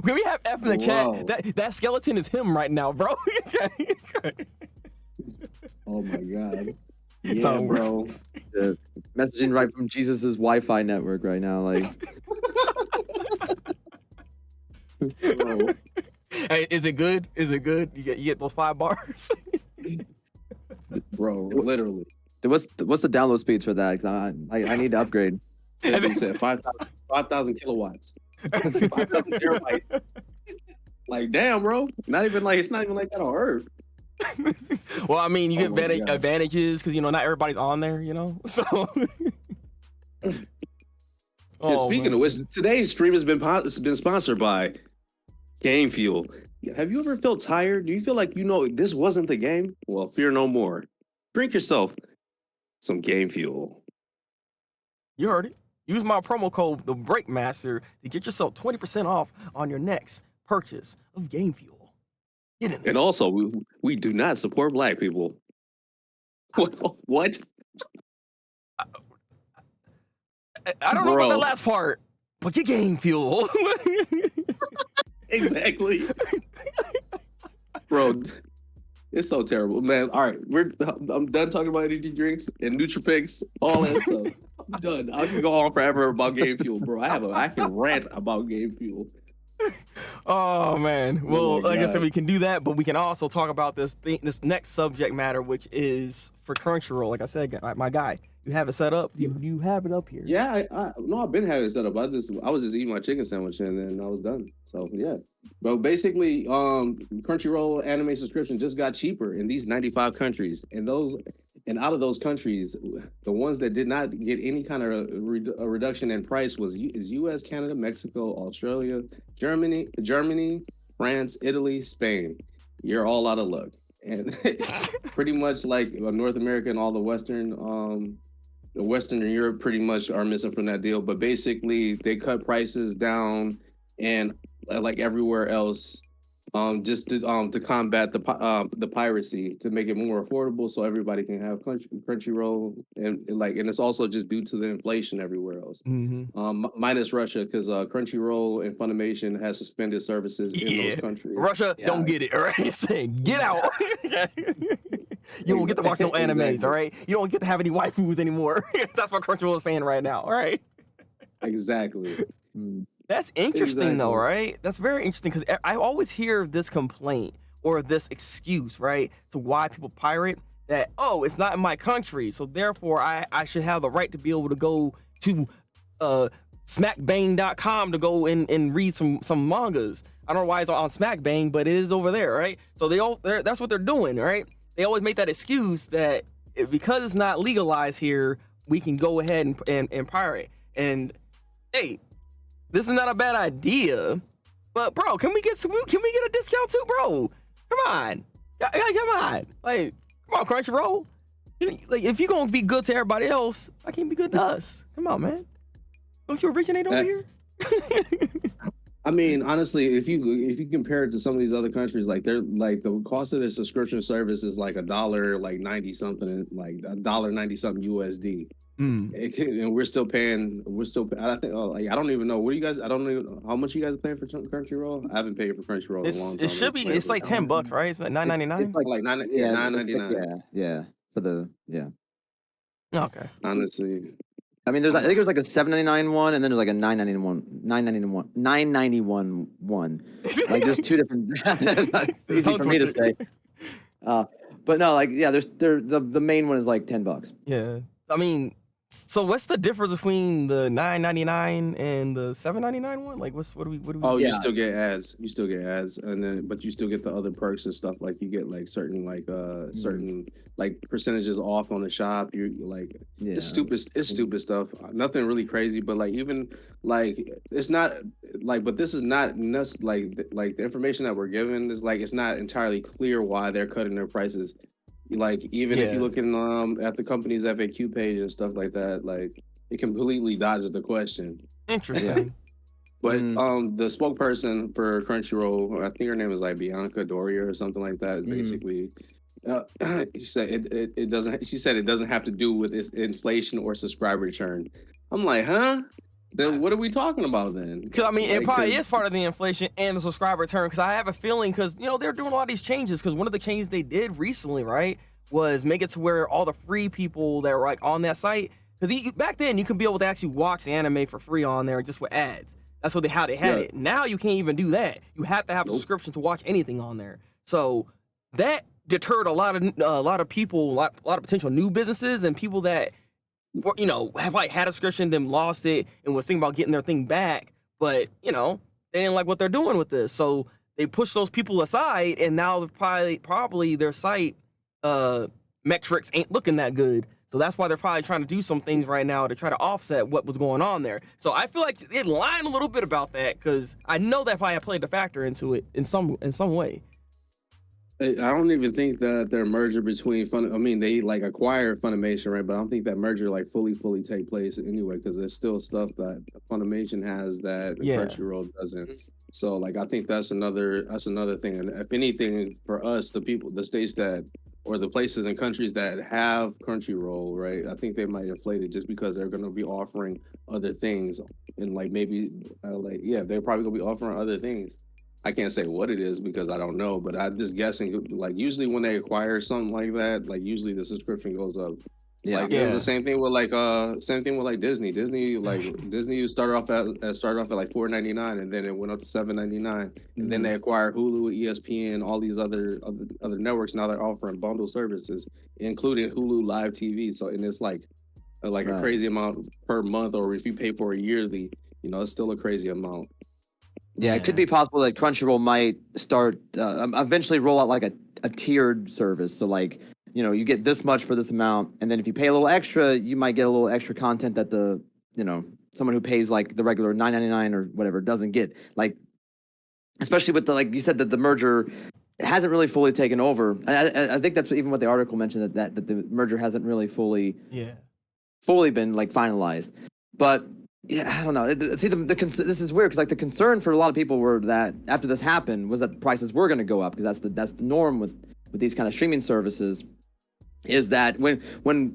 Can we have F in the chat? That skeleton is him right now, bro.
Oh my God. Yeah, bro.
Messaging right from Jesus's Wi-Fi network right now, like.
Hey, is it good? You get those 5 bars,
bro. Literally.
What's the download speeds for that? 'Cause I need to upgrade.
As you said, 5,000 kilowatts, 5,000 terabytes. Like, damn, bro. It's not even like that on Earth.
Well, I mean, you get advantages because not everybody's on there, So.
Speaking of which, today's stream has been sponsored by Game Fuel. Have you ever felt tired? Do you feel like this wasn't the game? Well, fear no more. Drink yourself some Game Fuel.
You heard it. Use my promo code Thabreakmaster to get yourself 20% off on your next purchase of Game Fuel. Get in there.
And also, we do not support black people. What?
I don't know about
Bro.
that last part, but get game fuel.
Exactly. Bro, it's so terrible, man. All right, I'm done talking about energy drinks and NutriPicks, all that stuff. I'm done. I can go on forever about game fuel, bro. I can rant about game fuel.
Oh man. Well,
my
like I said,
God.
we can do that, but we can also talk about this next subject matter, which is for Crunchyroll. Like I said, my guy, you have it set up. You have it up here.
Yeah, no, I've been having it set up. I was just eating my chicken sandwich and then I was done. So yeah. But basically, Crunchyroll anime subscription just got cheaper in these 95 countries. And out of those countries, the ones that did not get any kind of a reduction in price is US, Canada, Mexico, Australia, Germany, France, Italy, Spain. You're all out of luck. And pretty much like North America and all the Western Europe pretty much are missing from that deal. But basically, they cut prices down and like everywhere else, just to combat the piracy, to make it more affordable, so everybody can have Crunchyroll, and it's also just due to the inflation everywhere else, minus Russia, because Crunchyroll and Funimation has suspended services in those countries.
Russia, don't get it, all right? Saying get out. You don't get to watch no animes,
Exactly.
all right? You don't get to have any waifus anymore. That's what Crunchyroll is saying right now, all right?
Exactly.
That's interesting, though,
Exactly.
right? That's very interesting, because I always hear this complaint or this excuse, right, to why people pirate, that, oh, it's not in my country, so therefore I should have the right to be able to go to smackbang.com to go and read some mangas. I don't know why it's on Smackbang, but it is over there, right? So that's what they're doing, right? They always make that excuse that because it's not legalized here, we can go ahead and pirate. And hey, this is not a bad idea, but bro, can we get a discount too, bro? Come on, come on, like, come on, Crunchyroll. Like, if you're gonna be good to everybody else, why can't you be good to us? Come on, man. Don't you originate over here?
I mean, honestly, if you compare it to some of these other countries, like they're like the cost of their subscription service is like $1.90 something, like $1.90 something USD. And we're still paying. I think. Like, I don't even know. What do you guys? I don't know how much you guys are paying for Crunchyroll. I haven't paid for Crunchyroll in a long time.
It should be. It's like $10, right? It's like $9.99.
It's like
$9.99.
Yeah. For the
Okay.
Honestly,
I mean, I think there's like a $7.99 one, and then there's like a $9.91 one. Like, there's two different. It's not easy for me to say. But no, like, yeah, the main one is like $10.
Yeah. I mean, so what's the difference between the $9.99 and the $7.99 one? Like, what do we?
oh,
Yeah.
you still get ads. You still get ads, and then but you still get the other perks and stuff. Like you get like certain like percentages off on the shop. You like it's stupid. It's stupid stuff. Nothing really crazy, but like even like it's not like. But this is not like the information that we're given is like it's not entirely clear why they're cutting their prices. Like even if you look in at the company's FAQ page and stuff like that, like it completely dodges the question.
Interesting.
But the spokesperson for Crunchyroll, I think her name is like Bianca Doria or something like that. Basically, she said it doesn't. She said it doesn't have to do with inflation or subscriber churn. I'm like, huh? Then what are we talking about then?
Because, I mean, it probably is part of the inflation and the subscriber turn, because I have a feeling, because, you know, they're doing a lot of these changes, because one of the changes they did recently, right, was make it to where all the free people that were, like, on that site, because back then you could be able to actually watch the anime for free on there just with ads. That's how they had it. Now you can't even do that. You have to have a subscription to watch anything on there. So that deterred a lot of people, a lot of potential new businesses and people that, you know, have like had a subscription, then lost it, and was thinking about getting their thing back, but you know they didn't like what they're doing with this, so they pushed those people aside, and now probably their site metrics ain't looking that good. So that's why they're probably trying to do some things right now to try to offset what was going on there. So I feel like it lied a little bit about that, because I know that probably played a factor into it in some way.
I don't even think that their merger between they like acquired Funimation, right? But I don't think that merger like fully take place anyway, because there's still stuff that Funimation has that Crunchyroll doesn't. So like I think that's another thing. And if anything, for us, the states that or the places and countries that have Crunchyroll, right? I think they might inflate it just because they're going to be offering other things, and like maybe they're probably going to be offering other things. I can't say what it is because I don't know, but I'm just guessing. Like usually when they acquire something like that, like usually the subscription goes up.
Yeah.
Like it was the same thing with like Disney. Disney started off at like $4.99 and then it went up to $7.99 and then they acquired Hulu, ESPN, all these other networks. Now they're offering bundle services, including Hulu Live TV. So and it's like a crazy amount per month, or if you pay for a yearly, it's still a crazy amount.
Yeah, it could be possible that Crunchyroll might start eventually roll out like a tiered service. So like, you get this much for this amount, and then if you pay a little extra, you might get a little extra content that someone who pays like the regular $9.99 or whatever doesn't get. Like, especially with like you said that the merger hasn't really fully taken over. I think that's even what the article mentioned that the merger hasn't really fully been like finalized. But yeah, I don't know. See, this is weird because like the concern for a lot of people were that after this happened was that prices were going to go up because that's the norm with these kind of streaming services. Is that when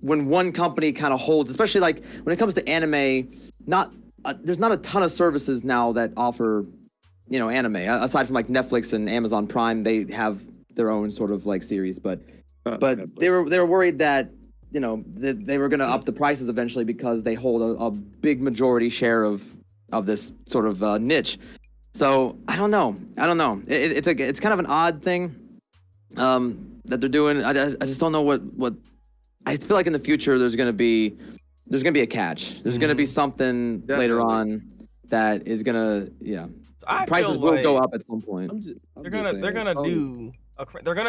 one company kind of holds, especially like when it comes to anime, there's not a ton of services now that offer, anime aside from like Netflix and Amazon Prime. They have their own sort of like series, but they were worried that they were going to up the prices eventually because they hold a big majority share of this sort of niche. So I don't know. It's kind of an odd thing. That they're doing. I just don't know what I feel like in the future there's gonna be a catch. There's gonna be something later on that is gonna prices will go up at some point.
They're gonna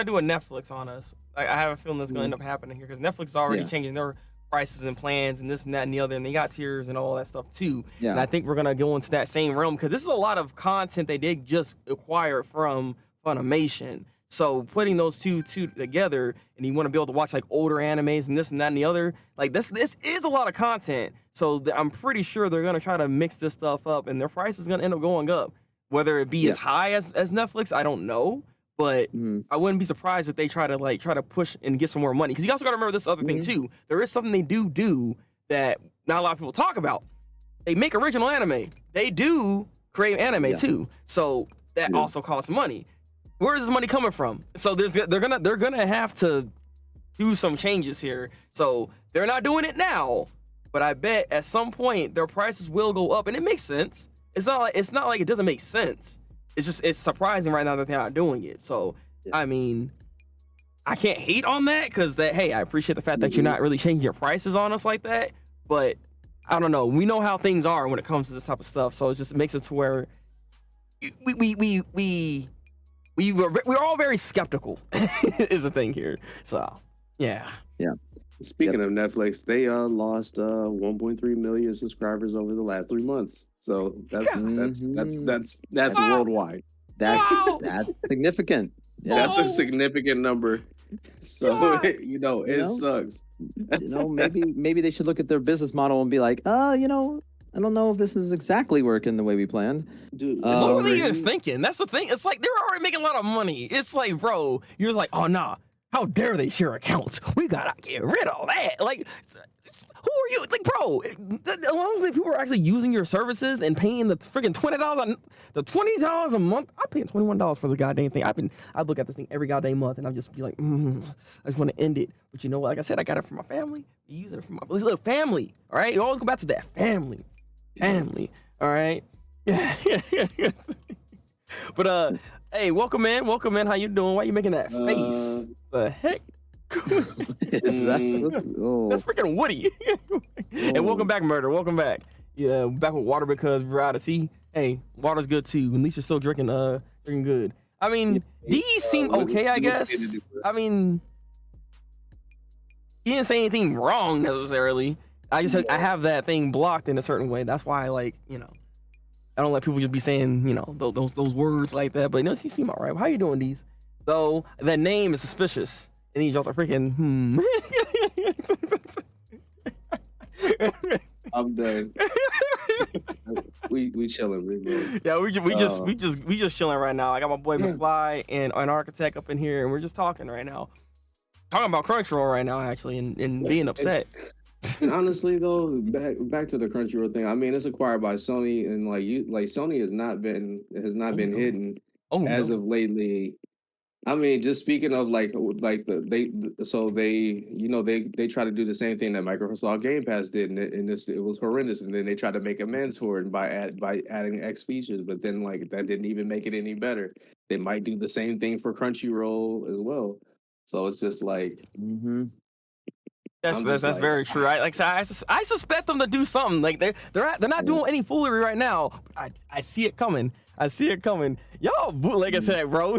do a Netflix on us. I have a feeling that's gonna end up happening here because Netflix is already changing their prices and plans and this and that and the other, and they got tiers and all that stuff too. Yeah. And I think we're gonna go into that same realm because this is a lot of content they did just acquire from Funimation. So putting those two together, and you want to be able to watch like older animes and this and that and the other, like this is a lot of content. So I'm pretty sure they're gonna try to mix this stuff up, and their price is gonna end up going up. Whether it be as high as Netflix, I don't know, but I wouldn't be surprised if they try to push and get some more money. Because you also got to remember this other thing too. There is something they do that not a lot of people talk about. They make original anime. They do create anime too. So that also costs money. Where is this money coming from? So they're gonna have to do some changes here. So they're not doing it now, but I bet at some point their prices will go up, and it makes sense. It's not like it doesn't make sense. It's surprising right now that they're not doing it. So I mean, I can't hate on that because I appreciate the fact that you're not really changing your prices on us like that. But I don't know. We know how things are when it comes to this type of stuff. So it just makes it to where we're all very skeptical is the thing here. So yeah.
Speaking of Netflix, they lost 1.3 million subscribers over the last 3 months. So that's worldwide.
That's significant. Yeah.
That's a significant number. So it sucks.
Maybe they should look at their business model and be like, I don't know if this is exactly working the way we planned.
Dude,
what were they even thinking? That's the thing. It's like they're already making a lot of money. It's like, bro, you're like, oh nah, how dare they share accounts? We gotta get rid of that. Like, who are you? Like, bro, as long as people are actually using your services and paying the freaking $20 a month, I'm paying $21 for the goddamn thing. I look at this thing every goddamn month and I'm just be like, I just want to end it. But you know what? Like I said, I got it for my family. You using it for my little family. All right, you always go back to that family. All right. But hey, welcome in. How you doing? Why you making that face? The heck? That's freaking Woody. And welcome back, Murder. Welcome back. Yeah, back with water because we're out of tea. Hey, water's good too. At least you're still drinking good. I mean, these seem okay, I guess. I mean, he didn't say anything wrong necessarily. I have that thing blocked in a certain way. That's why I don't let people just be saying, those words like that. But you seem all right. How you doing, these? Though that name is suspicious. And these y'all are freaking
I'm done. We chilling, big bro.
Yeah, we just chilling right now. I got my boy McFly and an architect up in here, and we're just talking right now. Talking about Crunchyroll right now, actually, and being upset.
And honestly, though, back to the Crunchyroll thing. I mean, it's acquired by Sony, and Sony has not been hidden as of lately. I mean, just speaking of they try to do the same thing that Microsoft Game Pass did, and it was horrendous. And then they tried to make amends for it by adding X features, but then that didn't even make it any better. They might do the same thing for Crunchyroll as well. So it's just like,
that's very true. I suspect them to do something. Like they're not doing any foolery right now. I see it coming. Y'all bootleg said, bro.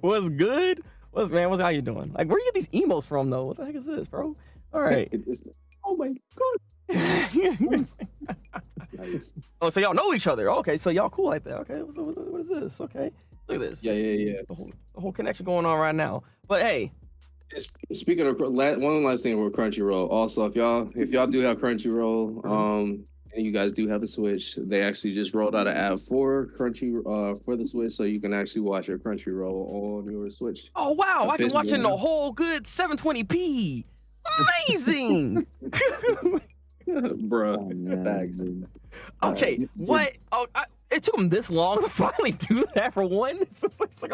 What's good? What's how you doing? Like, where do you get these emos from though? What the heck is this, bro? All right.
Oh my god.
Oh, so y'all know each other. Okay, so y'all cool like that. Okay, what is this? Okay, look at this.
Yeah.
The whole connection going on right now. But hey,
speaking of one last thing with Crunchyroll. Also, if y'all do have Crunchyroll, and you guys do have the Switch, they actually just rolled out an app for for the Switch, so you can actually watch your Crunchyroll on your Switch.
Oh wow, I can watch it in a whole good 720p. Amazing.
Bruh.
Okay, what? Oh, it took them this long to finally do that for one. It's like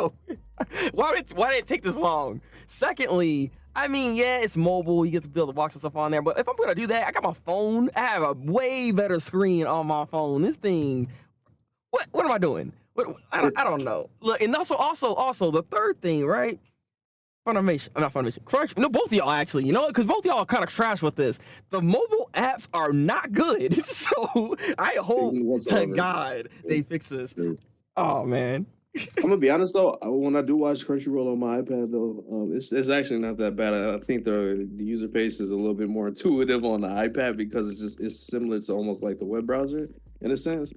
why did it take this long? Secondly, I mean, yeah, it's mobile. You get to be able to watch some stuff on there. But if I'm gonna do that, I got my phone. I have a way better screen on my phone. This thing, what am I doing? I don't know. Look, and also the third thing, right? Crunch. No, both of y'all actually. You know, because both of y'all are kind of trash with this. The mobile apps are not good. So I hope to God they fix this. Oh man.
I'm gonna be honest though. When I do watch Crunchyroll on my iPad though, it's actually not that bad. I think the user face is a little bit more intuitive on the iPad because it's similar to almost like the web browser in a sense.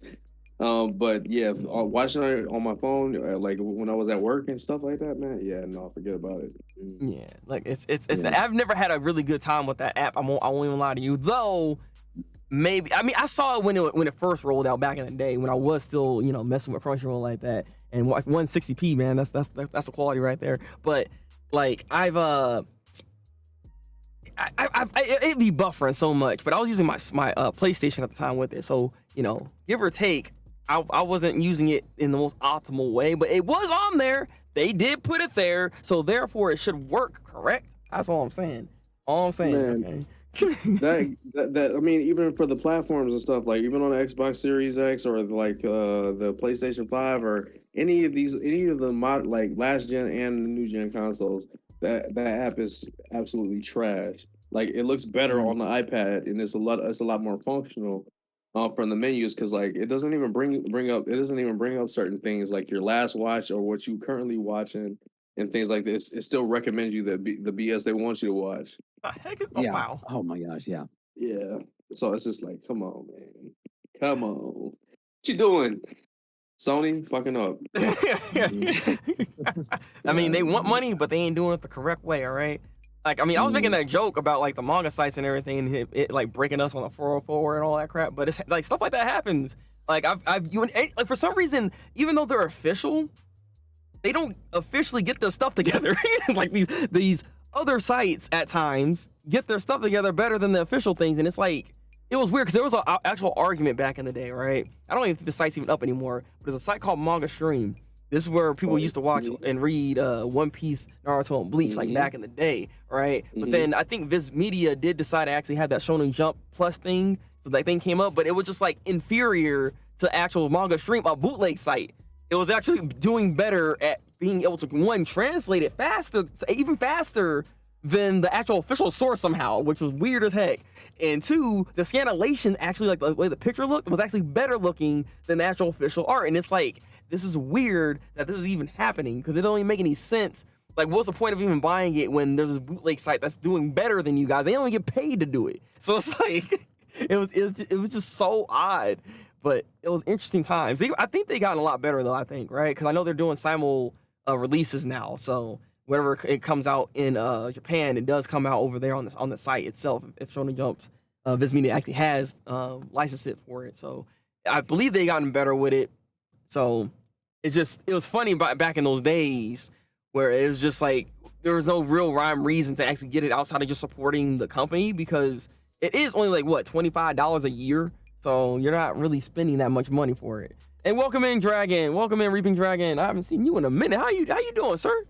But yeah, watching it on my phone, like when I was at work and stuff like that, man, yeah, no, forget about it.
Yeah, like it's I've never had a really good time with that app. I won't even lie to you, though. Maybe, I mean, I saw it when it first rolled out back in the day when I was still messing with Crunchyroll like that, and 160p, man, that's the quality right there. But like it'd be buffering so much, but I was using my PlayStation at the time with it, so give or take, I wasn't using it in the most optimal way, but it was on there. They did put it there, so therefore it should work, correct? That's all I'm saying. Man. Okay.
that I mean, even for the platforms and stuff, like even on the Xbox Series X or like the PlayStation 5 or any of the last gen and the new gen consoles, that app is absolutely trash. Like it looks better on the iPad and it's a lot more functional from the menus, because like it doesn't even bring up certain things like your last watch or what you currently watching and things like this. It still recommends you the BS they want you to watch.
Wow.
Oh my gosh, yeah.
Yeah. So it's just like, come on, man. Come on. What you doing? Sony fucking up.
I mean, they want money, but they ain't doing it the correct way, all right? Like, I mean, I was making that joke about like the manga sites and everything, and it like breaking us on the 404 and all that crap, but it's like stuff like that happens. Like like for some reason, even though they're official, they don't officially get their stuff together. Like these other sites at times get their stuff together better than the official things, and it's like, it was weird because there was an actual argument back in the day, right? I don't even think the site's even up anymore, but there's a site called Manga Stream. This is where people used to watch and read One Piece, Naruto, and Bleach, like back in the day, right? But then I think Viz Media did decide to actually have that Shonen Jump Plus thing, so that thing came up, but it was just like inferior to actual Manga Stream, a bootleg site. It was actually doing better at being able to, one, translate it faster, even faster than the actual official source somehow, which was weird as heck. And two, the scanlation actually, like the way the picture looked, was actually better looking than the actual official art. And it's like, this is weird that this is even happening, because it don't even make any sense. Like, what's the point of even buying it when there's this bootleg site that's doing better than you guys? They only get paid to do it. So it's like, it was just so odd. But it was interesting times. I think they gotten a lot better though, I think, right? Because I know they're doing simul releases now. So whenever it comes out in Japan, it does come out over there on the site itself. If Shonen Jump Viz Media actually has licensed it for it, so I believe they gotten better with it. So it was funny back in those days where it was just like there was no real rhyme reason to actually get it outside of just supporting the company, because it is only like what, $25 a year, so you're not really spending that much money for it. And welcome in Dragon, welcome in Reaping Dragon. I haven't seen you in a minute. How you doing, sir?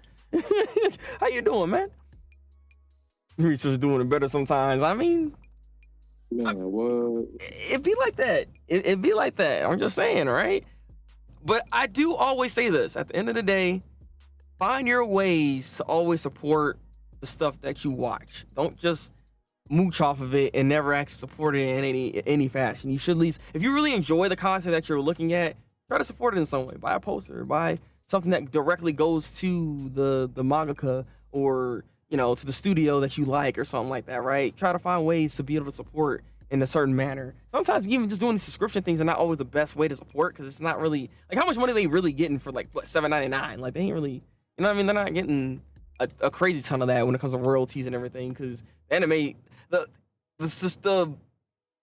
How you doing, man? Research doing it better sometimes. I mean,
Man, what?
it be like that. It be like that. I'm just saying, right? But I do always say this. At the end of the day, find your ways to always support the stuff that you watch. Don't just mooch off of it and never actually support it in any fashion. You should at least, if you really enjoy the content that you're looking at, try to support it in some way. Buy a poster, buy something that directly goes to the mangaka, or to the studio that you like, or something like that, right? Try to find ways to be able to support in a certain manner. Sometimes even just doing the subscription things are not always the best way to support, because it's not really like, how much money are they really getting for like what, $7.99? Like, they ain't really, what I mean? They're not getting a crazy ton of that when it comes to royalties and everything, because the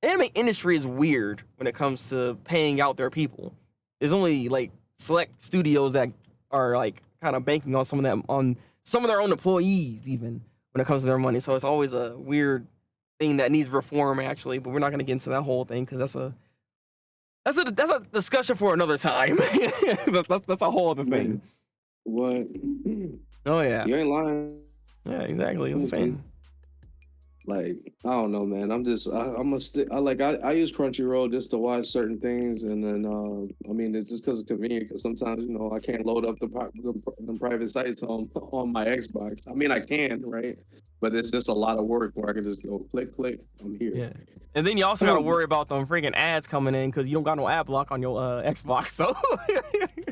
anime industry is weird when it comes to paying out their people. There's only like select studios that are like kind of banking on some of them, on some of their own employees, even when it comes to their money. So it's always a weird thing that needs reform, actually. But we're not going to get into that whole thing, because that's a discussion for another time. that's a whole other thing.
What?
Oh yeah.
You ain't lying.
Yeah, exactly. I'm saying.
Like, I don't know, man. I'm use Crunchyroll just to watch certain things, and then I mean, it's just because it's convenient. Because sometimes I can't load up the private sites on my Xbox. I mean, I can, right? But it's just a lot of work where I can just go click, I'm here.
Yeah. And then you also got to worry about them freaking ads coming in, because you don't got no ad block on your Xbox. So.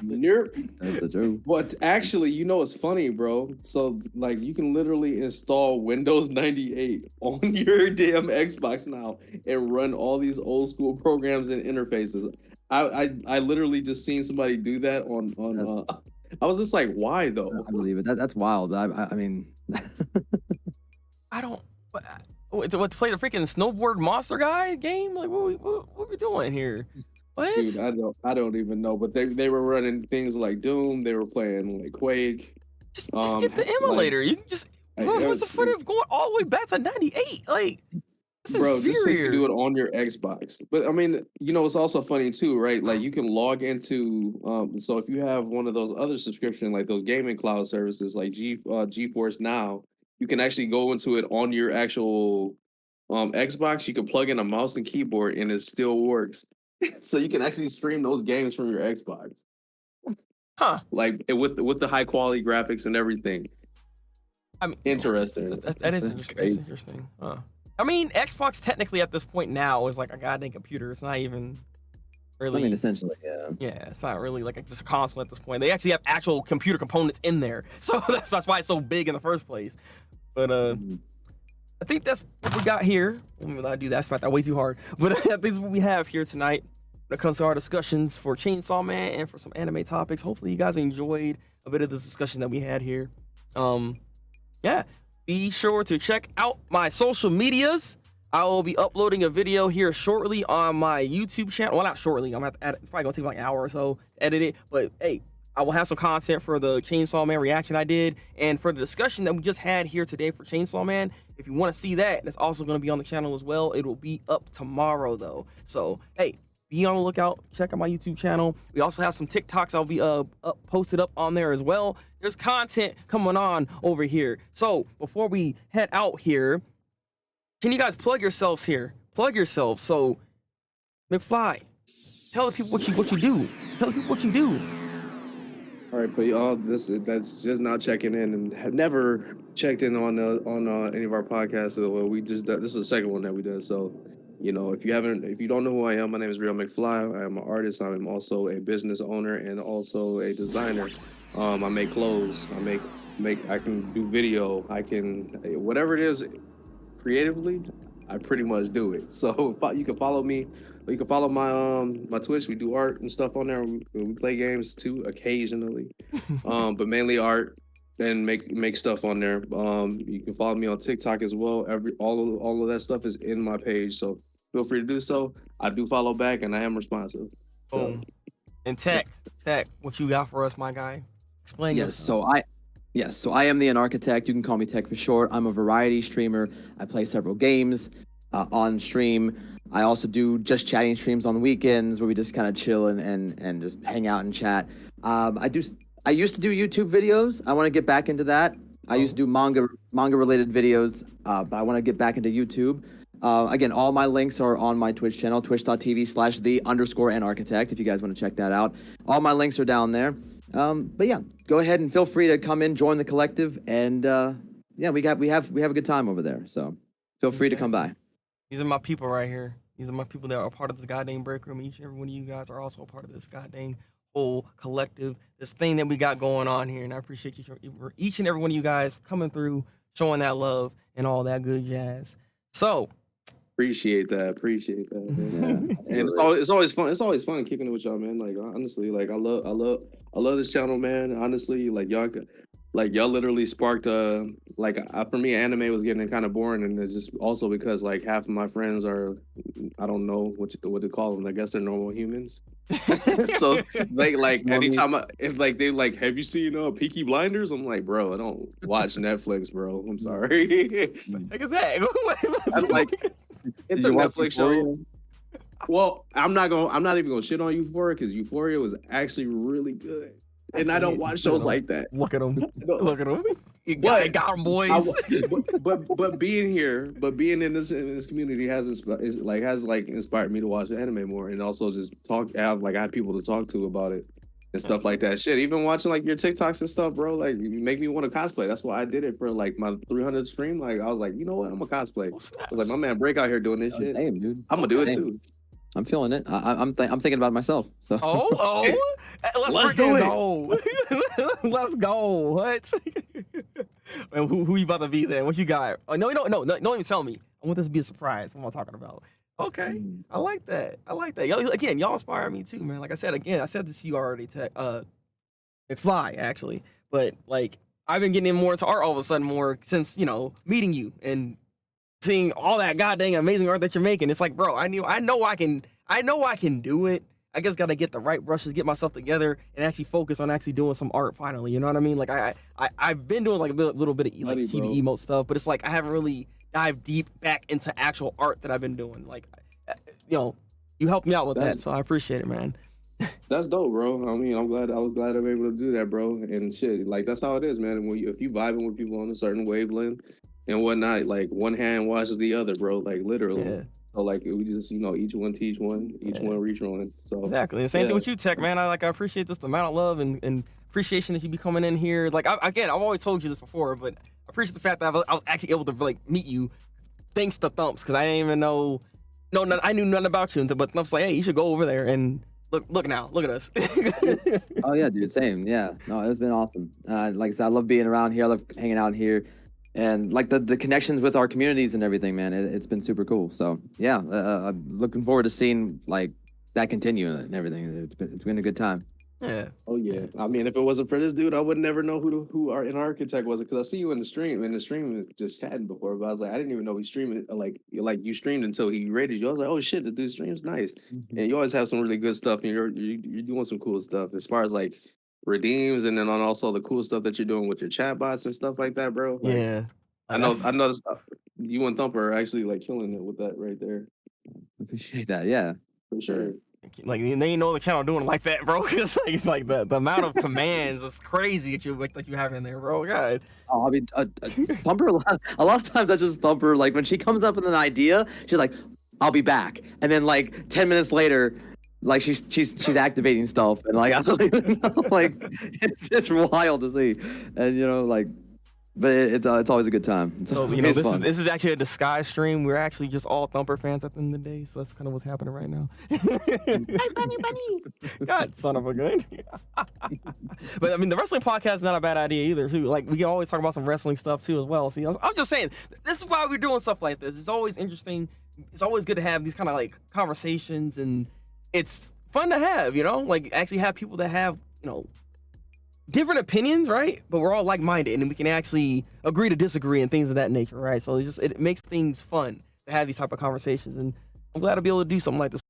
Nope.
That's the truth.
But actually, it's funny, bro. So like, you can literally install Windows 98 on your damn Xbox now and run all these old school programs and interfaces. I literally just seen somebody do that on. I was just like, why though?
I believe it. That's wild. I mean,
I don't. What, to play the freaking snowboard monster guy game? Like, what we doing here? What?
Dude, I don't even know. But they were running things like Doom. They were playing like Quake.
Just get the emulator. You can just. What's the point of going all the way back to 98? Like, this is
bro, just so you
inferior.
can do it on your Xbox. But I mean, it's also funny too, right? Like, you can log into so if you have one of those other subscription, like those gaming cloud services like GeForce Now, you can actually go into it on your actual Xbox. You can plug in a mouse and keyboard and it still works. So you can actually stream those games from your Xbox.
Huh.
Like, with the high quality graphics and everything.
I mean,
interesting.
That is interesting. That's interesting. Huh. I mean, Xbox technically at this point now is like a goddamn computer. It's not even really.
I mean, essentially, yeah.
Yeah, it's not really like just a console at this point. They actually have actual computer components in there, so that's why it's so big in the first place. But I think that's what we got here. I'm gonna do that. I smacked that way too hard. But I think that's what we have here tonight when it comes to our discussions for Chainsaw Man and for some anime topics. Hopefully, you guys enjoyed a bit of this discussion that we had here. Yeah, be sure to check out my social medias. I will be uploading a video here shortly on my YouTube channel. Well, not shortly. I'm gonna have to edit. It's probably gonna take like an hour or so to edit it. But hey, I will have some content for the Chainsaw Man reaction I did, and for the discussion that we just had here today for Chainsaw Man. If you want to see that, that's also going to be on the channel as well. It will be up tomorrow though. So hey, be on the lookout. Check out my YouTube channel. We also have some TikToks I'll be posted up on there as well. There's content coming on over here. So before we head out here, can you guys plug yourselves here? Plug yourselves. So McFly, tell the people what you do. Tell the people what you do.
All right, for y'all, that's just now checking in and have never checked in on any of our podcasts. This is the second one that we did. So, if you don't know who I am, my name is Real McFly. I am an artist. I'm also a business owner and also a designer. I make clothes. I can do video. I can, whatever it is creatively, I pretty much do it. So you can follow me. You can follow my Twitch. We do art and stuff on there. We play games too occasionally, but mainly art. and make stuff on there. You can follow me on TikTok as well. All of that stuff is in my page, so feel free to do so. I do follow back, and I am responsive.
Boom. And Tech, what you got for us, my guy? Explain yourself.
So I am the Anarchitect. You can call me Tech for short. I'm a variety streamer. I play several games on stream. I also do just chatting streams on the weekends where we just kind of chill and just hang out and chat. I used to do YouTube videos. I want to get back into that. I used to do manga related videos, but I want to get back into YouTube. Again, all my links are on my Twitch channel, twitch.tv/the_anarchitect, if you guys want to check that out. All my links are down there. But yeah, go ahead and feel free to come in, join the collective, and yeah, we have a good time over there. So feel free to come by.
These are my people right here. These are my people that are part of this goddamn break room. Each and every one of you guys are also a part of this goddamn whole collective, this thing that we got going on here. And I appreciate each and every one of you guys coming through, showing that love and all that good jazz. So
appreciate that, man. And it's always fun. It's always fun kicking it with y'all, man. Like honestly, like I love this channel, man. Honestly, like y'all literally sparked for me, anime was getting kind of boring, and it's just also because like half of my friends are, I don't know what to call them. I guess they're normal humans. So like anytime if like they like, have you seen Peaky Blinders? I'm like, bro, I don't watch Netflix, bro. I'm sorry.
Like is that?
I'm like, it's a Netflix show. Well, I'm not even gonna shit on Euphoria because Euphoria was actually really good. And I don't watch shows like that.
Look at them. Look at them. You got them, boys.
But being in this community has inspired me to watch anime more, and also just I have people to talk to about it and stuff like that. Shit, even watching like your TikToks and stuff, bro. Like you make me want to cosplay. That's why I did it for like my 300 stream. Like I was like, you know what, I'm gonna cosplay. I was like, my man Break out here doing this shit.
Damn, dude.
I'm gonna do it too.
I'm feeling it. I'm thinking about it myself. So.
Let's do it. Go. Let's go. What? And who you about to be then? What you got? Oh, no, don't even tell me. I want this to be a surprise. What am I talking about? Okay, I like that. Y'all inspire me too, man. Like I said this to you already, McFly actually, but like I've been getting more into art all of a sudden more since meeting you and seeing all that goddamn amazing art that you're making. It's like, bro, I know I can do it. I just gotta get the right brushes, get myself together, and actually focus on actually doing some art finally. You know what I mean? Like I've been doing like a little bit of like chibi emote stuff, but it's like I haven't really dived deep back into actual art that I've been doing. Like, you helped me out with that, so I appreciate it, man.
That's dope, bro. I mean, I was glad I'm able to do that, bro. And shit, like that's how it is, man. If you vibing with people on a certain wavelength and whatnot, like one hand washes the other, bro. Like literally. Yeah. So like we just each one teach one, one reach one. So
exactly the same thing with you, Tech, man. I appreciate just the amount of love and appreciation that you be coming in here. Like I've always told you this before, but I appreciate the fact that I was actually able to like meet you thanks to Thumps, because I didn't even know. No, I knew nothing about you, but Thumps like, hey, you should go over there and look now, look at us.
Oh yeah, dude, same. Yeah, no, it's been awesome. Like I said, I love being around here. I love hanging out here. And like the connections with our communities and everything, man, it's been super cool. So yeah, I'm looking forward to seeing like that continue and everything. It's been a good time.
Yeah.
Oh yeah. I mean, if it wasn't for this dude, I would never know who an architect was, because I see you in the stream just chatting before, but I was like, I didn't even know he streamed like you streamed until he rated you. I was like, oh shit, the dude streams nice. Mm-hmm. And you always have some really good stuff, and you're doing some cool stuff as far as like redeems, and then on also the cool stuff that you're doing with your chatbots and stuff like that, bro. Like,
yeah.
I know you and Thumper are actually like killing it with that right there.
Appreciate that. Yeah.
For sure.
Like they ain't know the channel doing it like that, bro. It's like the amount of commands is crazy that you have in there, bro. God.
Oh, I mean, Thumper. A lot of times I just Thumper, like when she comes up with an idea, she's like, "I'll be back," and then like 10 minutes later, like she's activating stuff, and like I don't even know, like it's wild to see, and like. But it's always a good time.
So this is actually a disguise stream. We're actually just all Thumper fans at the end of the day. So that's kind of what's happening right now.
Hey, bunny.
God, son of a gun. But I mean, the wrestling podcast is not a bad idea either, too. Like we can always talk about some wrestling stuff too as well. See, I'm just saying, this is why we're doing stuff like this. It's always interesting. It's always good to have these kind of like conversations, and it's fun to have. Like actually have people that have different opinions, right? But we're all like-minded, and we can actually agree to disagree and things of that nature, right? So it makes things fun to have these type of conversations, and I'm glad to be able to do something like this